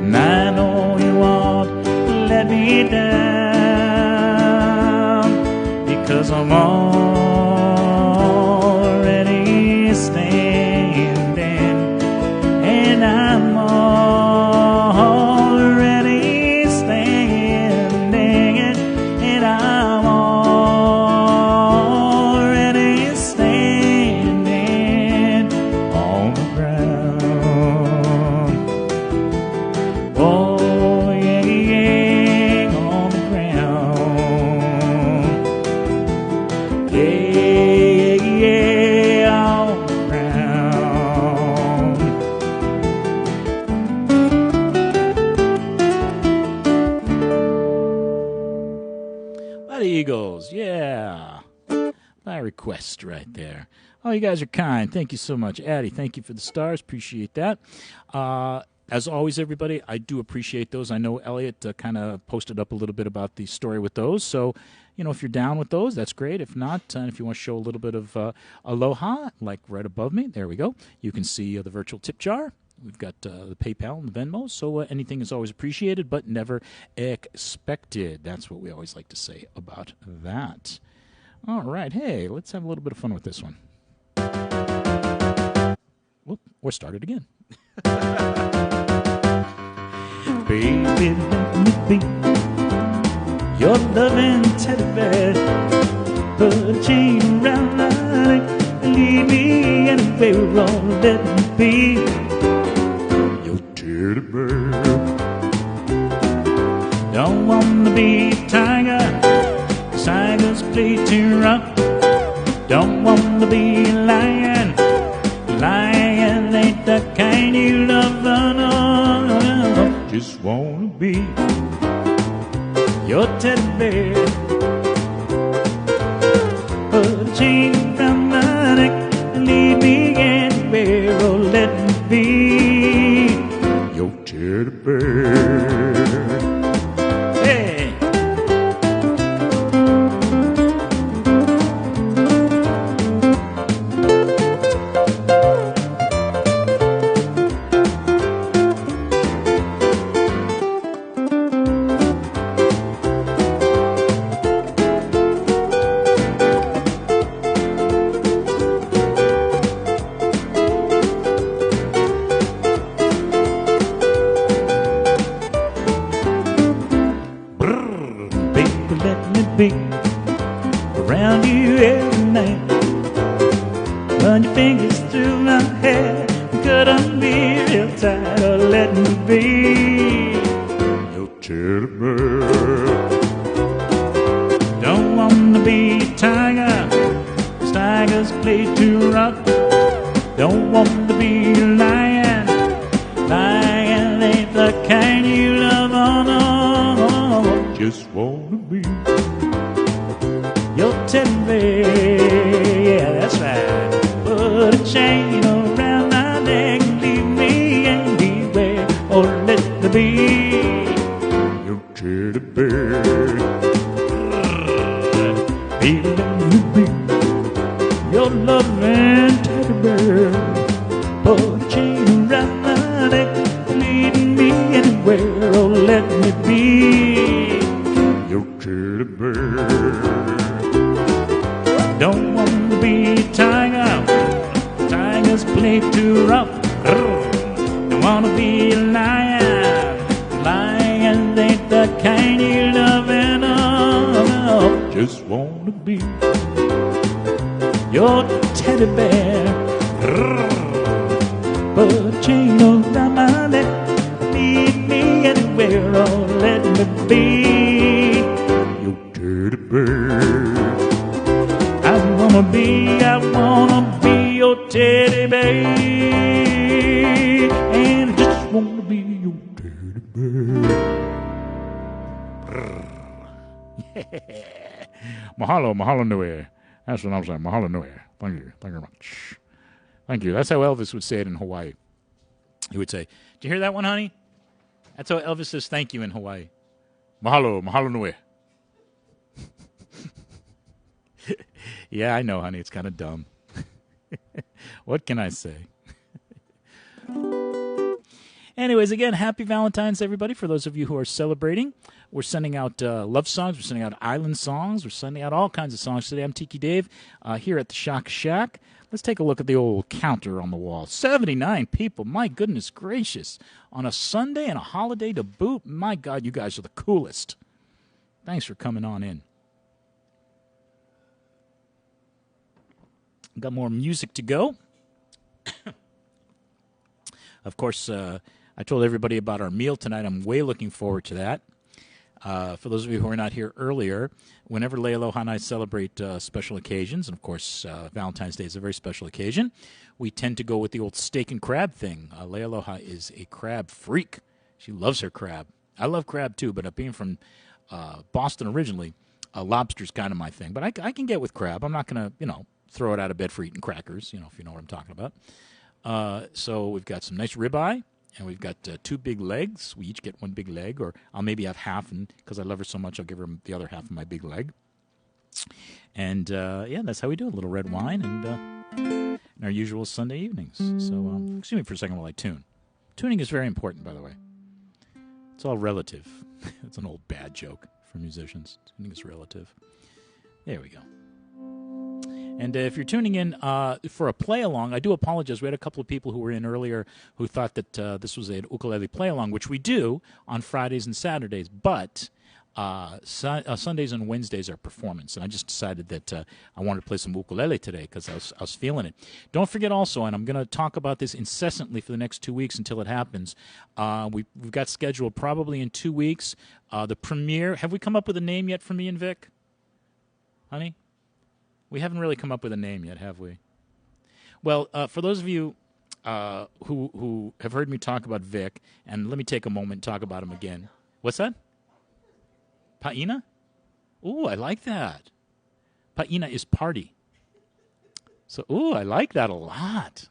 and I know you won't let me down, because I'm already standing, and I'm already standing, and I'm already standing on the ground. Oh, yeah, yeah, on the ground. Yeah, yeah, on the ground. By the Eagles, yeah. My request right there. Oh, you guys are kind. Thank you so much. Addie, thank you for the stars. Appreciate that. As always, everybody, I do appreciate those. I know Elliot kind of posted up a little bit about the story with those. So, if you're down with those, that's great. If not, and if you want to show a little bit of aloha, like right above me, there we go. You can see the virtual tip jar. We've got the PayPal and the Venmo, so anything is always appreciated, but never expected. That's what we always like to say about that. All right, hey, let's have a little bit of fun with this one. Whoop, or start it again. Baby, let me be your loving teddy bear. Put a chain around my neck and lead me anywhere. Oh, let me be your teddy bear. Don't want to be a tiger, 'cause tigers play too rough. Don't want to be a lion, lion ain't the kind you love. No, just wanna be your teddy bear. Put a chain around my neck and lead me anywhere. Oh, let me be your teddy bear. Hey! Be around you every night. Run your fingers through my hair, cut on me real tight. Oh, let me be your teddy bear. Don't want to be a tiger, 'cause tigers play too rough. Don't want to be a lion, lion ain't the kind you love. Oh, no, just wanna be your teddy bear. Yeah, that's right. Put a chain around my neck and leave me anywhere. Oh, let me be your teddy bear. Baby, let me be your loving teddy bear. Put a chain around my neck and leave me anywhere. Oh, let me be your teddy bear. Don't want to be a tiger, tigers play too rough. Don't want to be a lion, lion ain't the kind you love. And oh, just want to be your teddy bear. Put a chain around my neck, lead me anywhere. Oh, let me be your teddy bear. I wanna be your teddy bear, and I just wanna be your teddy bear. Yeah. Mahalo nui. That's what I'm saying. Mahalo nui. Thank you very much. Thank you. That's how Elvis would say it in Hawaii. He would say, "Did you hear that one, honey?" That's how Elvis says thank you in Hawaii. Mahalo, mahalo nui. Yeah, I know, honey. It's kind of dumb. What can I say? Anyways, again, happy Valentine's, everybody. For those of you who are celebrating, we're sending out love songs. We're sending out island songs. We're sending out all kinds of songs today. I'm Tiki Dave here at the Shaka Shack. Let's take a look at the old counter on the wall. 79 people. My goodness gracious. On a Sunday and a holiday to boot. My God, you guys are the coolest. Thanks for coming on in. Got more music to go. Of course, I told everybody about our meal tonight. I'm way looking forward to that. For those of you who are not here earlier, whenever Leialoha and I celebrate special occasions, and of course Valentine's Day is a very special occasion, we tend to go with the old steak and crab thing. Leialoha is a crab freak. She loves her crab. I love crab too, but being from Boston originally, lobster's kind of my thing. But I can get with crab. I'm not going to, throw it out of bed for eating crackers, if you know what I'm talking about. So we've got some nice ribeye. And we've got 2 big legs. We each get 1 big leg, or I'll maybe have half, and because I love her so much, I'll give her the other half of my big leg. And, that's how we do it. A little red wine and our usual Sunday evenings. So, excuse me for a second while I tune. Tuning is very important, by the way. It's all relative. It's an old bad joke for musicians. Tuning is relative. There we go. And if you're tuning in for a play-along, I do apologize. We had a couple of people who were in earlier who thought that this was an ukulele play-along, which we do on Fridays and Saturdays. But Sundays and Wednesdays are performance. And I just decided that I wanted to play some ukulele today because I was feeling it. Don't forget also, and I'm going to talk about this incessantly for the next 2 weeks until it happens, we've got scheduled probably in 2 weeks the premiere. Have we come up with a name yet for me and Vic? Honey? We haven't really come up with a name yet, have we? Well, for those of you who have heard me talk about Vic, and let me take a moment and talk about him again. What's that? Paina? Ooh, I like that. Paina is party. So, ooh, I like that a lot.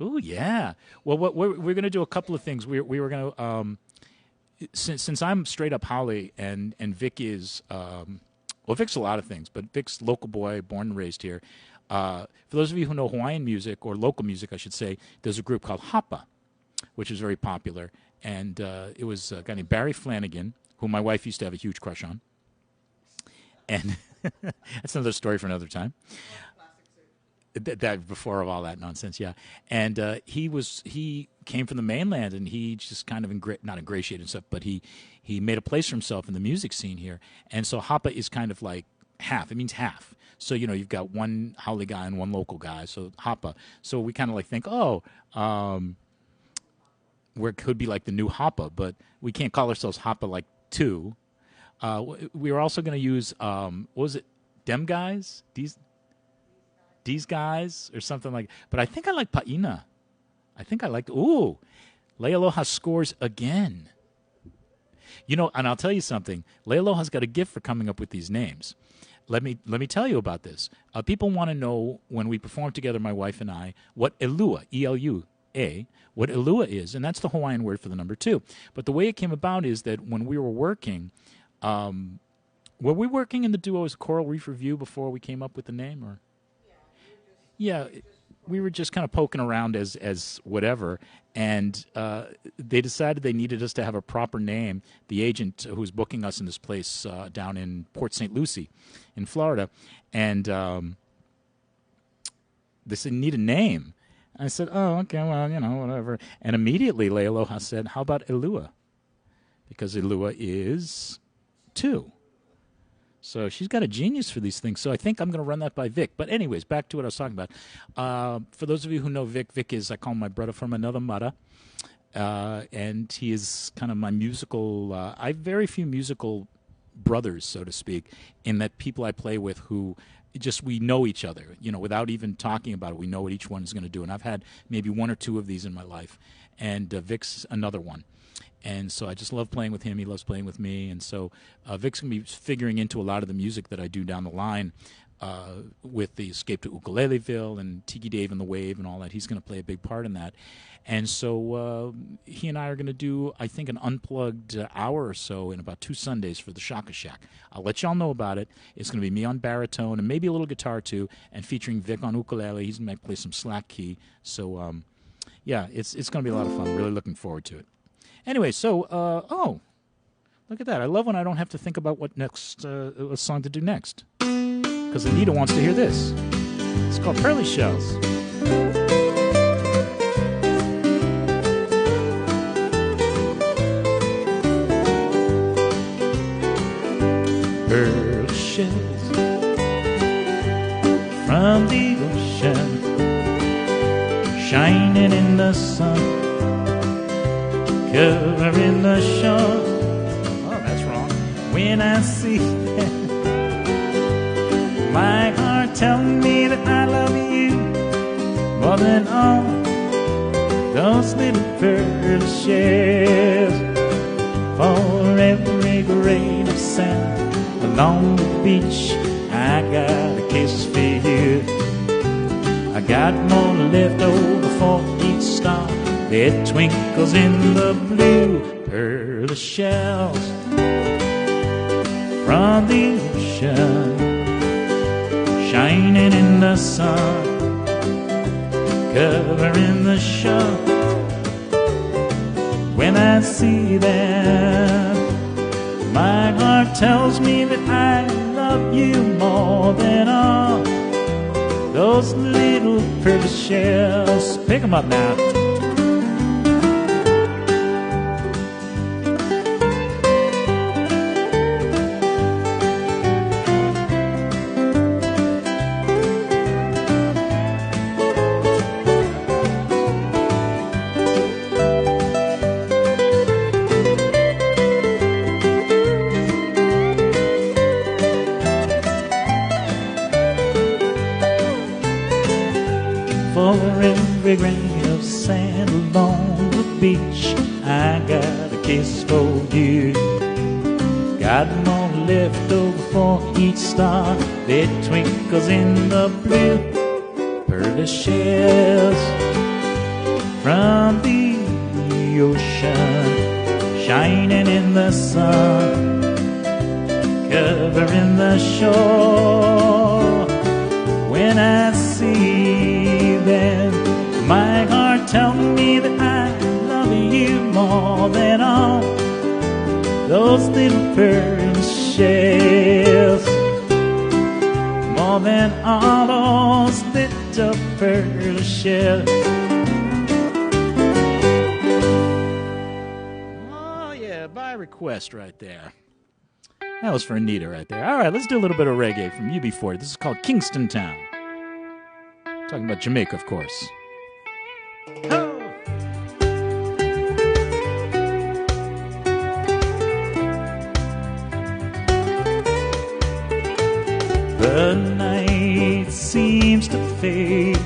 Ooh, yeah. Well, we're going to do a couple of things. We were going to, since I'm straight up Holly and Vic is... Well, Vic's a lot of things, but Vic's local boy, born and raised here. For those of you who know Hawaiian music, or local music, I should say, there's a group called Hapa, which is very popular. And it was a guy named Barry Flanagan, who my wife used to have a huge crush on. And that's another story for another time. That before all that nonsense, yeah. And he came from the mainland, and he just kind of not ingratiated himself, but he made a place for himself in the music scene here. And so Hapa is kind of like half. It means half. So you've got one haole guy and one local guy. So Hapa. So we kind of like think, where it could be like the new Hapa, but we can't call ourselves Hapa like two. We were also going to use what was it? Dem guys? These guys or something like. But I think I like Paina. I think I like. Ooh, Leialoha scores again. And I'll tell you something. Leialoha's got a gift for coming up with these names. Let me tell you about this. People want to know when we perform together, my wife and I, what Elua, E-L-U-A, what Elua is, and that's the Hawaiian word for the number 2. But the way it came about is that when we were working, were we working in the duo as Coral Reef Review before we came up with the name, or? Yeah, we were just kind of poking around as whatever, and they decided they needed us to have a proper name. The agent who was booking us in this place down in Port St. Lucie in Florida, and they said, need a name. I said, oh, okay, well, whatever. And immediately Leialoha said, how about Elua? Because Elua is 2. So she's got a genius for these things. So I think I'm going to run that by Vic. But anyways, back to what I was talking about. For those of you who know Vic, Vic is, I call him my brother from another mother. And he is kind of my musical, I have very few musical brothers, so to speak, in that people I play with who just, we know each other, without even talking about it. We know what each one is going to do. And I've had maybe 1 or 2 of these in my life. And Vic's another one. And so I just love playing with him. He loves playing with me. And so Vic's going to be figuring into a lot of the music that I do down the line. with the Escape to Ukuleleville and Tiki Dave and the Wave and all that. He's going to play a big part in that. And so he and I are going to do, I think, an unplugged hour or so in about 2 Sundays for the Shaka Shack. I'll let y'all know about it. It's going to be me on baritone and maybe a little guitar too, and featuring Vic on ukulele. He's going to play some slack key. So, yeah, it's going to be a lot of fun. Really looking forward to it. Anyway, so, look at that. I love when I don't have to think about what next what song to do next. Because Anita wants to hear this. It's called Pearly Shells. Pearl shells from the ocean, shining in the sun, covering the shore. Oh, that's wrong. When I see them, my heart telling me that I love you more than all those little pearl shells. For every grain of sand along the beach, I got a kiss for you. I got more left over for each star that twinkles in the blue. Pearl shells from the ocean, shining in the sun, covering the shore. When I see them, my heart tells me that I love you more than all those little pearl shells. Pick them up now. For every grain of sand along the beach, I got a kiss for you. Got more left over for each star that twinkles in the blue. Pearly shells from the ocean, shining in the sun, covering the shore. When I see them, my heart tells me that I love you more than all those little pearl shells, more than all those little pearl shells. Oh yeah, by request right there. That was for Anita right there. All right, let's do a little bit of reggae from UB40. This is called Kingston Town. Talking about Jamaica, of course. Oh. The night seems to fade,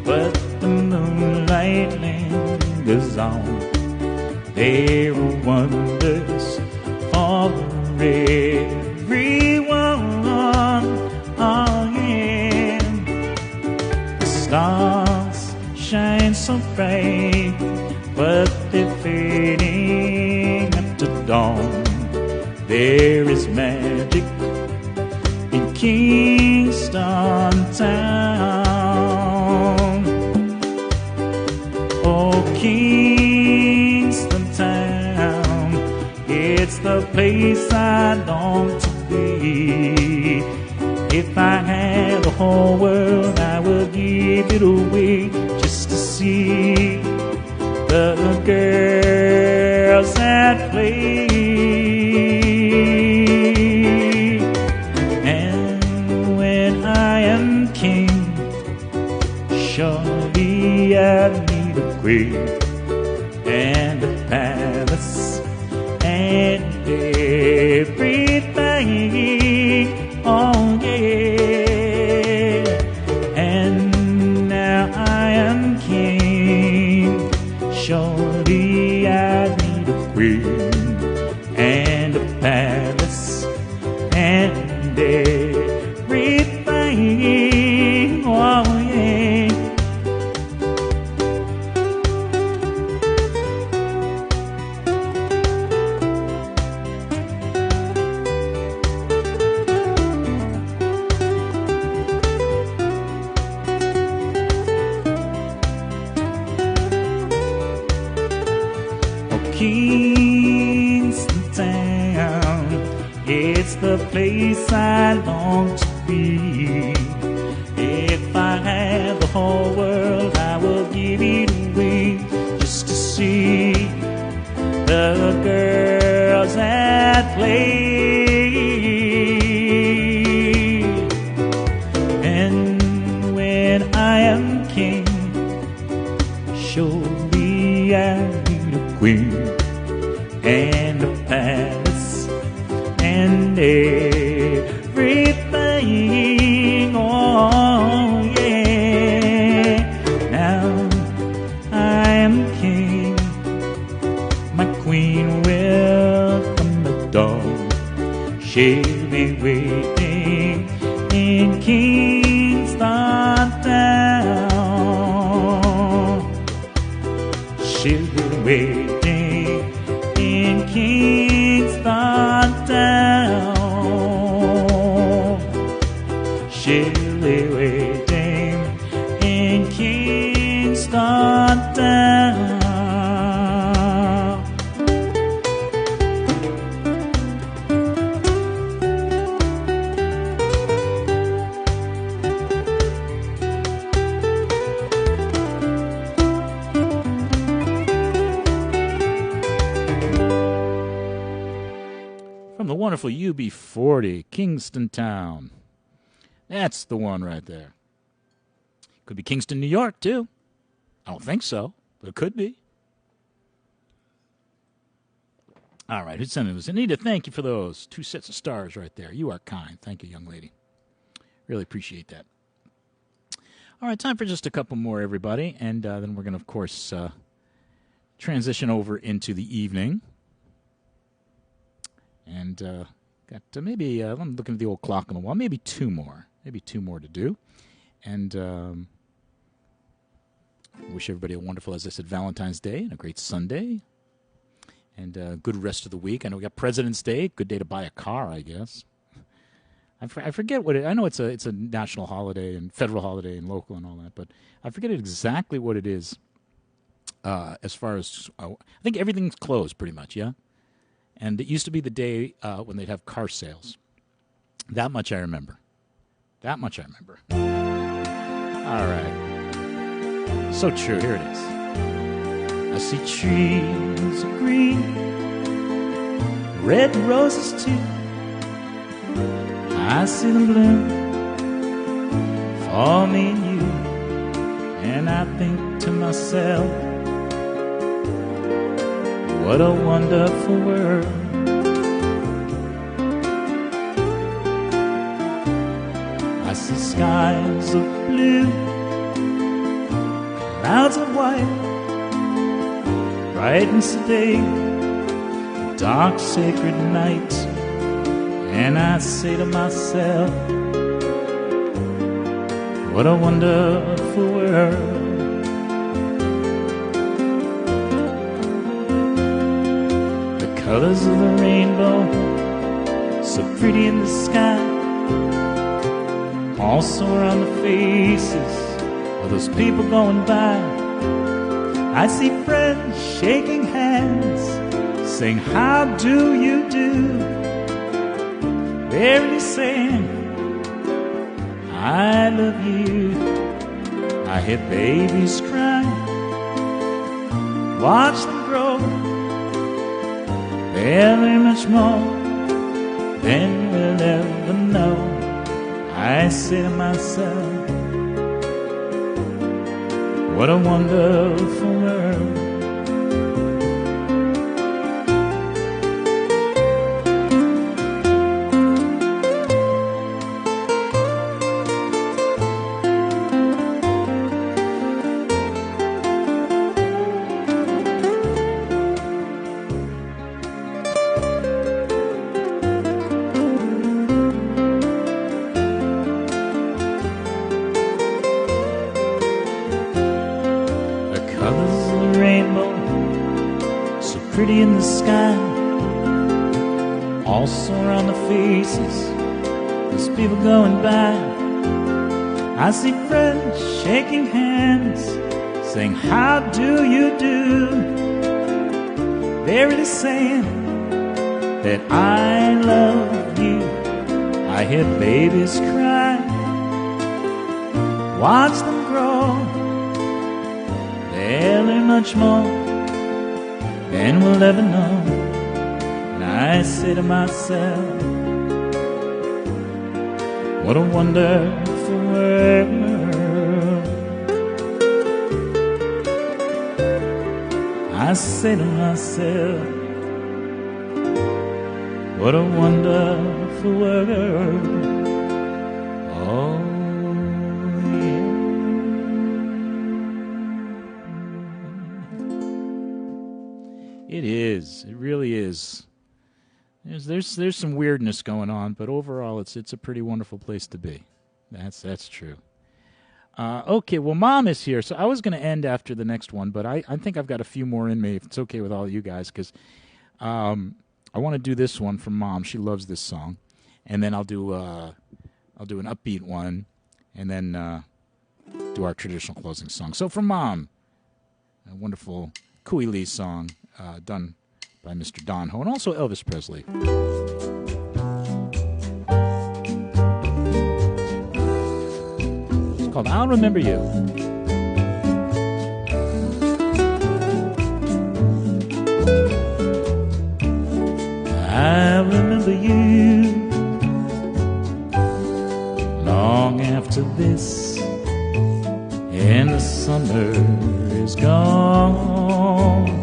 but the moonlight lingers on. There are wonders for everyone. Oh yeah, the stars shine so bright, but they're fading after dawn. There is magic in Kingston Town. Oh, Kingston Town, it's the place I long to be. If I had the whole world, I would give it away just to see the girls that play. And when I am king, surely I need a queen and a palace and everything. Oh yeah. And now I am king, surely I need a queen and a palace and everything. the place I long to be. If I had the whole world, I will give it away just to see the girls at play. And when I am king, surely I need a queen and a palace and everything. Oh yeah, now I am king, my queen will come the door. She'll be waiting in Kingston Town. She'll be waiting in Kingston Town. She'll be waiting in Kingston Town. From the wonderful UB40, Kingston Town. That's the one right there. Could be Kingston, New York, too. I don't think so, but it could be. All right, who's sending this? Anita, thank you for those 2 sets of stars right there. You are kind. Thank you, young lady. Really appreciate that. All right, time for just a couple more, everybody. And then we're going to, of course, transition over into the evening. And got maybe, I'm looking at the old clock on the wall, maybe 2 more. Maybe 2 more to do. And wish everybody a wonderful, as I said, Valentine's Day and a great Sunday. And a good rest of the week. I know we got President's Day. Good day to buy a car, I guess. I forget what it, I know it's a national holiday and federal holiday and local and all that, but I forget exactly what it is as far as, I think everything's closed pretty much, yeah? And it used to be the day when they'd have car sales. That much I remember. All right. So true. Here it is. I see trees of green, red roses too. I see them bloom for me and you. And I think to myself, what a wonderful world. I see skies of blue, clouds of white, bright and sedate, dark sacred night. And I say to myself, what a wonderful world. Colors of the rainbow, so pretty in the sky, also around the faces of those people going by. I see friends shaking hands, saying, how do you do? They're really saying, I love you. I hear babies cry, watch them grow. They're very much more than we'll ever know. I say to myself, what a wonderful world. Pretty in the sky, also around the faces, there's people going by. I see friends shaking hands, saying, how do you do? They're really saying that I love you. I hear babies cry, watch them grow. They learn much more than we'll ever know. And I say to myself, what a wonderful world. I say to myself, what a wonderful world. Oh, yeah. It is. It really is. There's some weirdness going on, but overall, it's a pretty wonderful place to be. That's true. Okay, well, Mom is here, so I was going to end after the next one, but I think I've got a few more in me, if it's okay with all of you guys, because I want to do this one from Mom. She loves this song, and then I'll do an upbeat one, and then do our traditional closing song. So from Mom, a wonderful Cooey Lee song done by Mr. Don Ho, and also Elvis Presley. It's called I'll Remember You. I remember you long after this, and the summer is gone.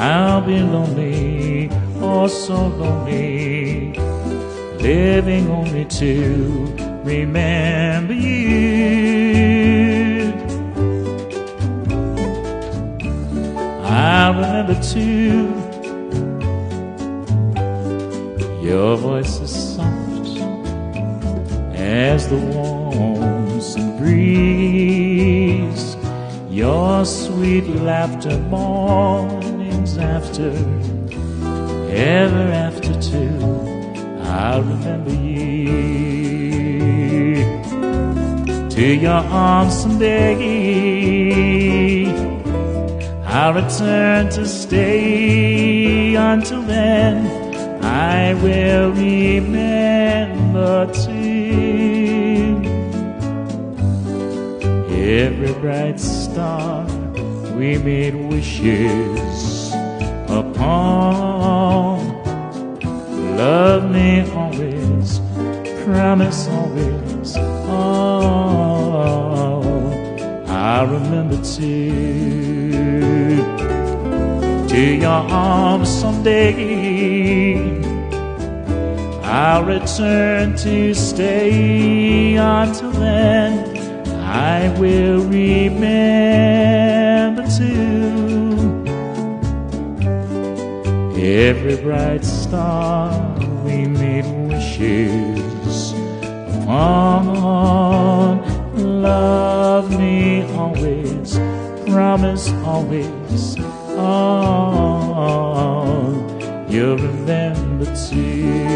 I'll be lonely, oh so lonely, living only to remember you. I remember too, your voice is soft as the warm sea breeze, your sweet laughter mornings after, ever after too. I'll remember you. To your arms someday I'll return to stay. Until then I will remember too every bright star we made wishes upon. Love me always, promise always. Oh, I remember too. To your arms someday I'll return to stay. Until then I will remember too every bright star we made wishes upon. Love me always, promise always. Oh, you'll remember too.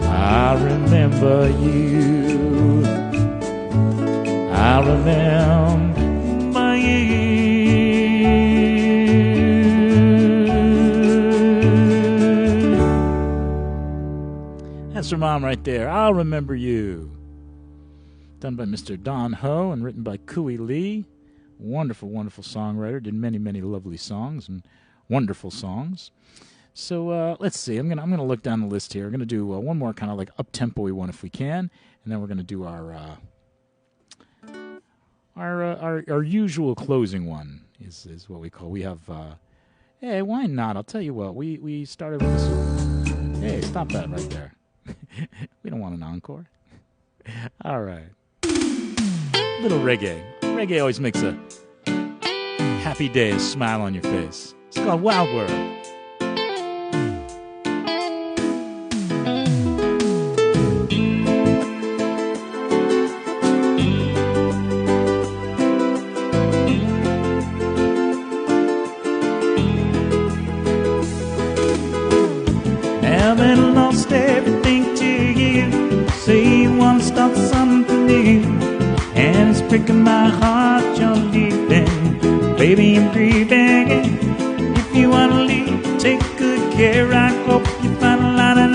I remember you. I remember you. That's her Mom right there. I'll Remember You. Done by Mr. Don Ho and written by Cooey Lee. Wonderful, wonderful songwriter. Did many, many lovely songs and wonderful songs. So let's see. I'm gonna look down the list here. I'm gonna do one more kind of like up-tempo-y one if we can, and then we're gonna do our usual closing one. Is what we call. We have. Hey, why not? I'll tell you what. We started with this. Hey, stop that right there. We don't want an encore. All right. Little reggae. Reggae always makes a happy day, a smile on your face. It's called Wild World. Having lost everything to you, say you want to start something new, and it's breaking my heart you're leaving. Baby, I'm grieving. If you want to leave, take good care. I hope you find a lot of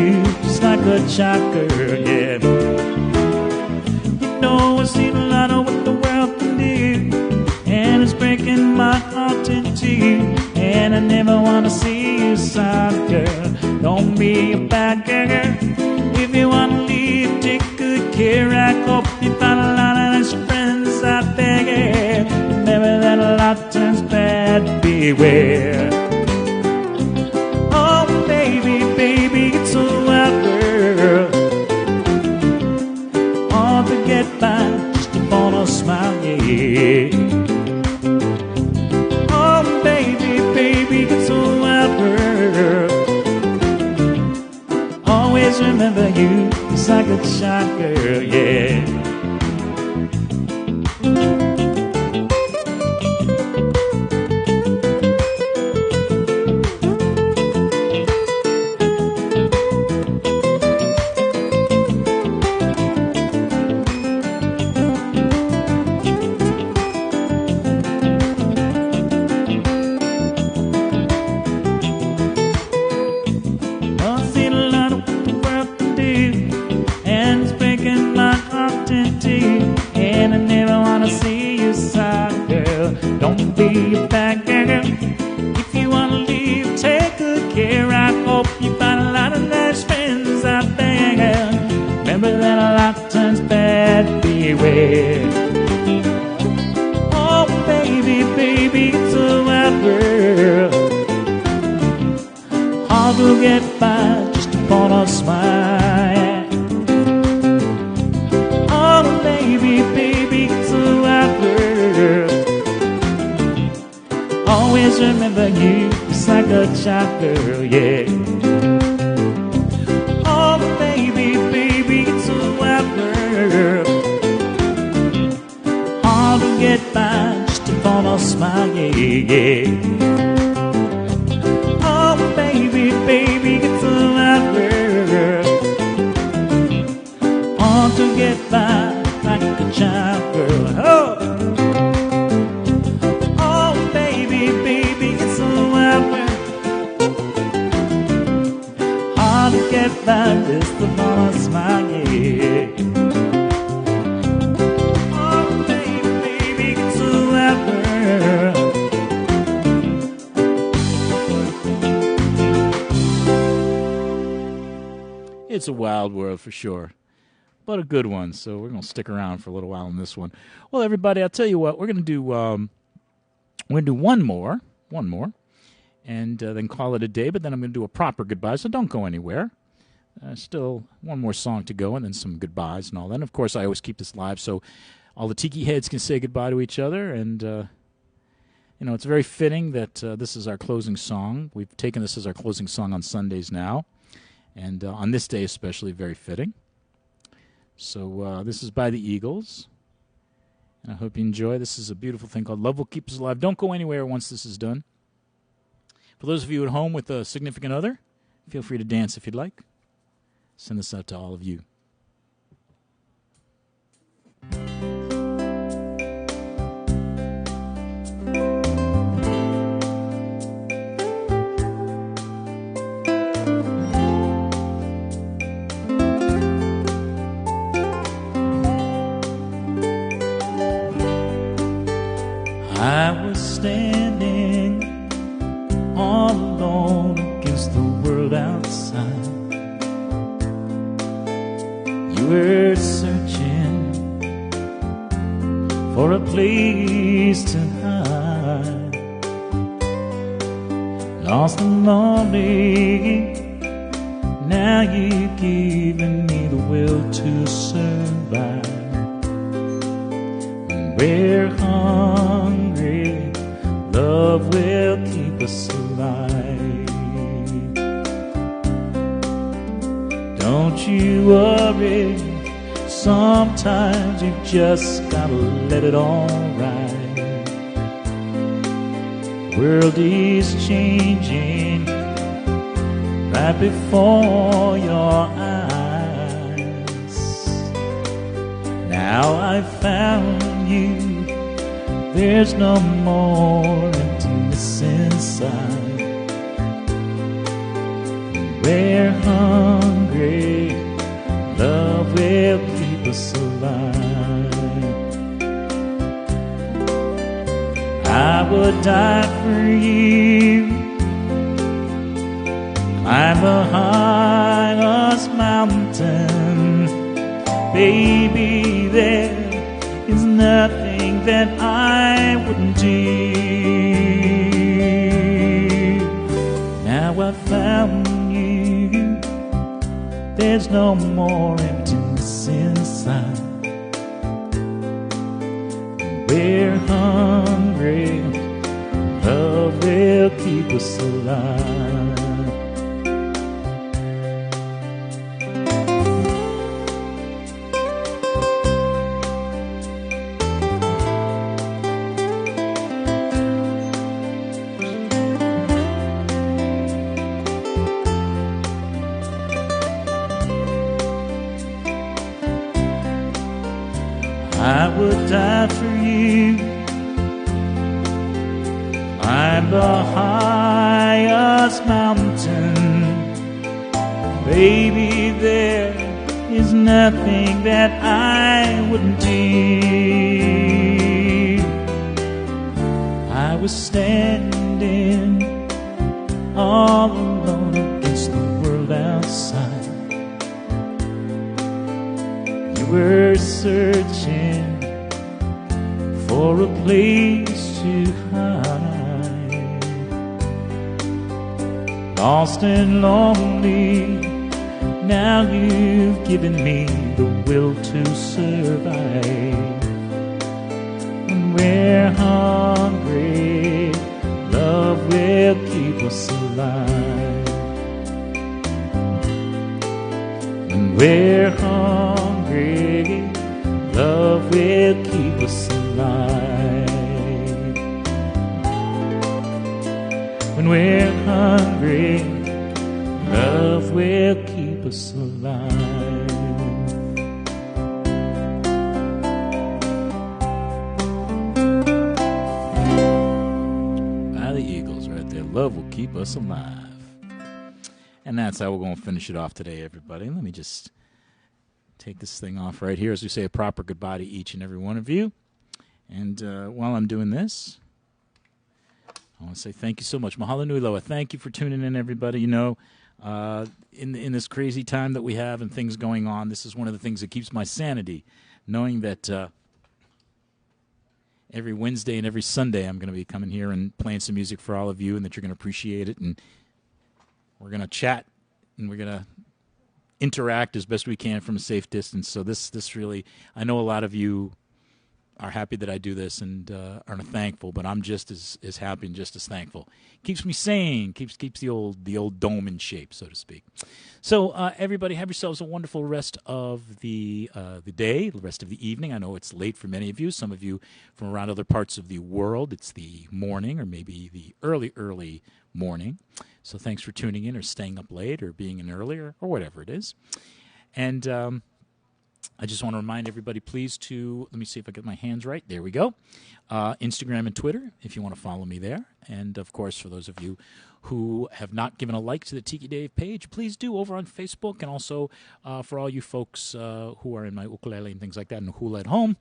you just like a Shaka, yeah. You know I've seen a lot of what the world can do, and it's breaking my heart in two. And I never wanna see you sad, girl. Don't be a bad girl. If you wanna leave, take good care. I hope you find a lot of nice friends out there, yeah. Remember that a lot turns bad, beware. Oh, baby, baby, it's a wild world. All to get by, just to wanna smile, yeah. Oh, baby, baby, it's a wild world. Always remember you, it's like a Shaka, yeah. Don't be a bad girl. If you wanna leave, take good care. I hope you find a lot of nice friends out there. Remember that a lot turns bad, beware. Oh, baby, baby, it's a wild world. Hard to get by just upon a smile. Oh, baby, baby, it's a wild world. Always remember you, it's like a Shaka, yeah. Oh, baby, baby, it's a wild world. Hard to get by, just upon a smile, yeah, yeah. Oh, baby, baby, it's a wild world. Hard to get by, like a child girl, oh. Get by just upon a smile, yeah. Oh, baby, baby, it's a wild world. It's a wild world for sure, but a good one. So we're gonna stick around for a little while on this one. Well, everybody, I'll tell you what, we're gonna do one more, and then call it a day. But then I'm gonna do a proper goodbye. So don't go anywhere. Still one more song to go, and then some goodbyes and all that. And of course, I always keep this live so all the Tiki heads can say goodbye to each other. And, you know, it's very fitting that this is our closing song. We've taken this as our closing song on Sundays now. And on this day especially, very fitting. So this is by the Eagles. And I hope you enjoy. This is a beautiful thing called Love Will Keep Us Alive. Don't go anywhere once this is done. For those of you at home with a significant other, feel free to dance if you'd like. Send this out to all of you. I was standing all alone against the world outside. You were searching for a place to hide. Lost and lonely, now you've given me the will to survive. When we're hungry, love will keep us alive. Don't you worry, sometimes you just gotta let it all ride. World is changing right before your eyes. Now I've found you, there's no more emptiness inside. We're hungry, would die for you. Climb the highest mountain. Baby, there is nothing that I wouldn't do. Now I found you. There's no more emptiness inside. We're hungry. Love will keep us alive. I would die for you. Climb the highest mountain. Baby, there is nothing that I wouldn't do. I was standing all alone against the world outside. You were searching for a place to hide. Lost and lonely, now you've given me the will to survive. When we're hungry, love will keep us alive. When we're hungry, love will keep us alive. When we're hungry, love will keep us alive. By the Eagles right there. Love will keep us alive. And that's how we're going to finish it off today, everybody. Let me just take this thing off right here as we say a proper goodbye to each and every one of you. And while I'm doing this, I want to say thank you so much. Mahalo nui loa. Thank you for tuning in, everybody. You know, in this crazy time that we have and things going on, this is one of the things that keeps my sanity, knowing that every Wednesday and every Sunday I'm going to be coming here and playing some music for all of you, and that you're going to appreciate it. And we're going to chat, and we're going to interact as best we can from a safe distance. So this really, I know a lot of you are happy that I do this and are thankful, but I'm just as happy and just as thankful. Keeps me sane, keeps the old dome in shape, so to speak. So everybody, have yourselves a wonderful rest of the day, the rest of the evening. I know it's late for many of you. Some of you from around other parts of the world, it's the morning or maybe the early morning. So thanks for tuning in or staying up late or being in earlier or whatever it is. And I just want to remind everybody, please, to, let me see if I get my hands right. There we go. Instagram and Twitter, if you want to follow me there. And, of course, for those of you who have not given a like to the Tiki Dave page, please do over on Facebook. And also for all you folks who are in my ukulele and things like that and hula at home,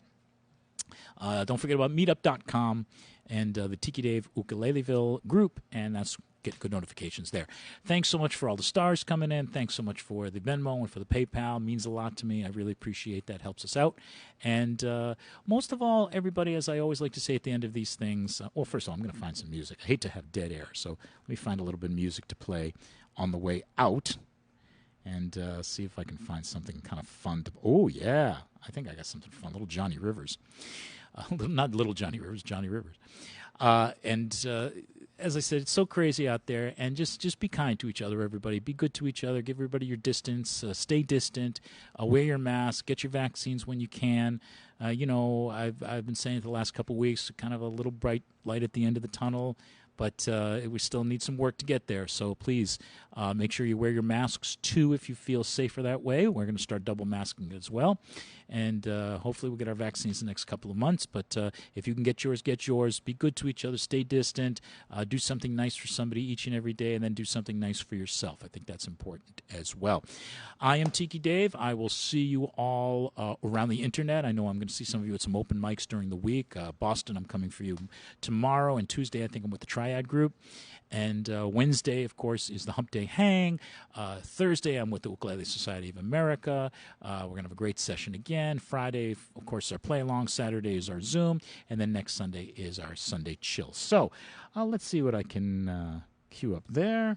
don't forget about meetup.com and the Tiki Dave Ukuleleville group, and that's get good notifications there. Thanks so much for all the stars coming in. Thanks so much for the Venmo and for the PayPal. It means a lot to me. I really appreciate that. Helps us out. And most of all, everybody, as I always like to say at the end of these things, well, first of all, I'm going to find some music. I hate to have dead air, so let me find a little bit of music to play on the way out and see if I can find something kind of fun. Oh, yeah. I think I got something fun. Little Johnny Rivers. Not Little Johnny Rivers, Johnny Rivers. As I said, it's so crazy out there, and just be kind to each other, everybody. Be good to each other. Give everybody your distance. Stay distant. Wear your mask. Get your vaccines when you can. You know, I've been saying it the last couple of weeks, kind of a little bright light at the end of the tunnel. but we still need some work to get there. So please make sure you wear your masks too if you feel safer that way. We're going to start double masking as well. And hopefully we'll get our vaccines in the next couple of months. But if you can get yours, get yours. Be good to each other. Stay distant. Do something nice for somebody each and every day, and then do something nice for yourself. I think that's important as well. I am Tiki Dave. I will see you all around the internet. I know I'm going to see some of you at some open mics during the week. Boston, I'm coming for you tomorrow, and Tuesday I think I'm with the Triad Group. And Wednesday, of course, is the Hump Day Hang. Thursday, I'm with the Ukulele Society of America. We're going to have a great session again. Friday, of course, our play-along. Saturday is our Zoom. And then next Sunday is our Sunday Chill. So let's see what I can cue up there.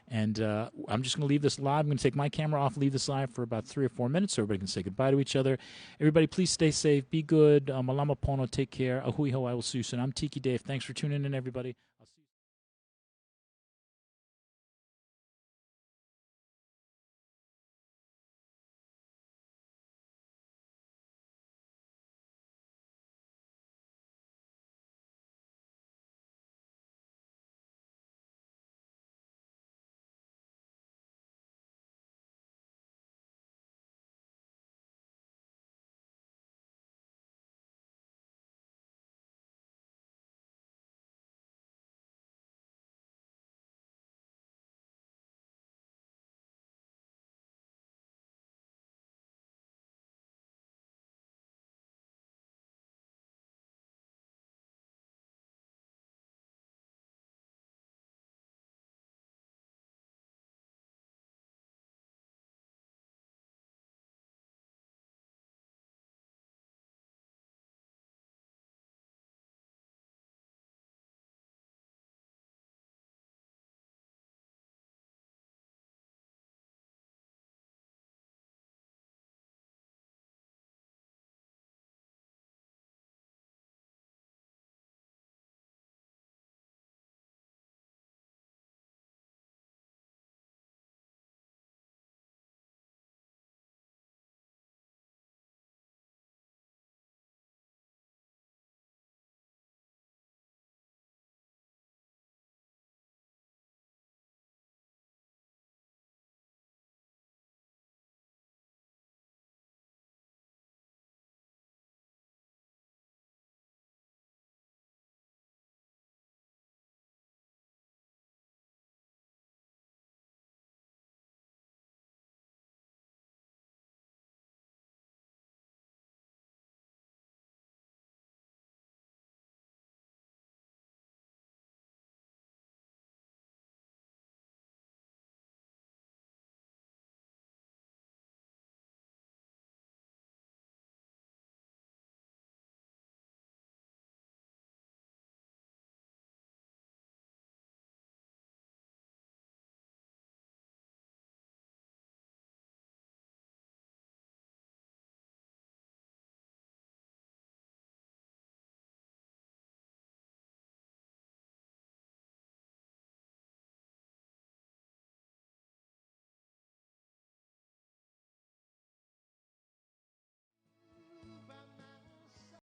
And I'm just going to leave this live. I'm going to take my camera off, leave this live for about 3 or 4 minutes so everybody can say goodbye to each other. Everybody, please stay safe. Be good. Malama Pono, take care. Ahui ho, I will see you soon. I'm Tiki Dave. Thanks for tuning in, everybody.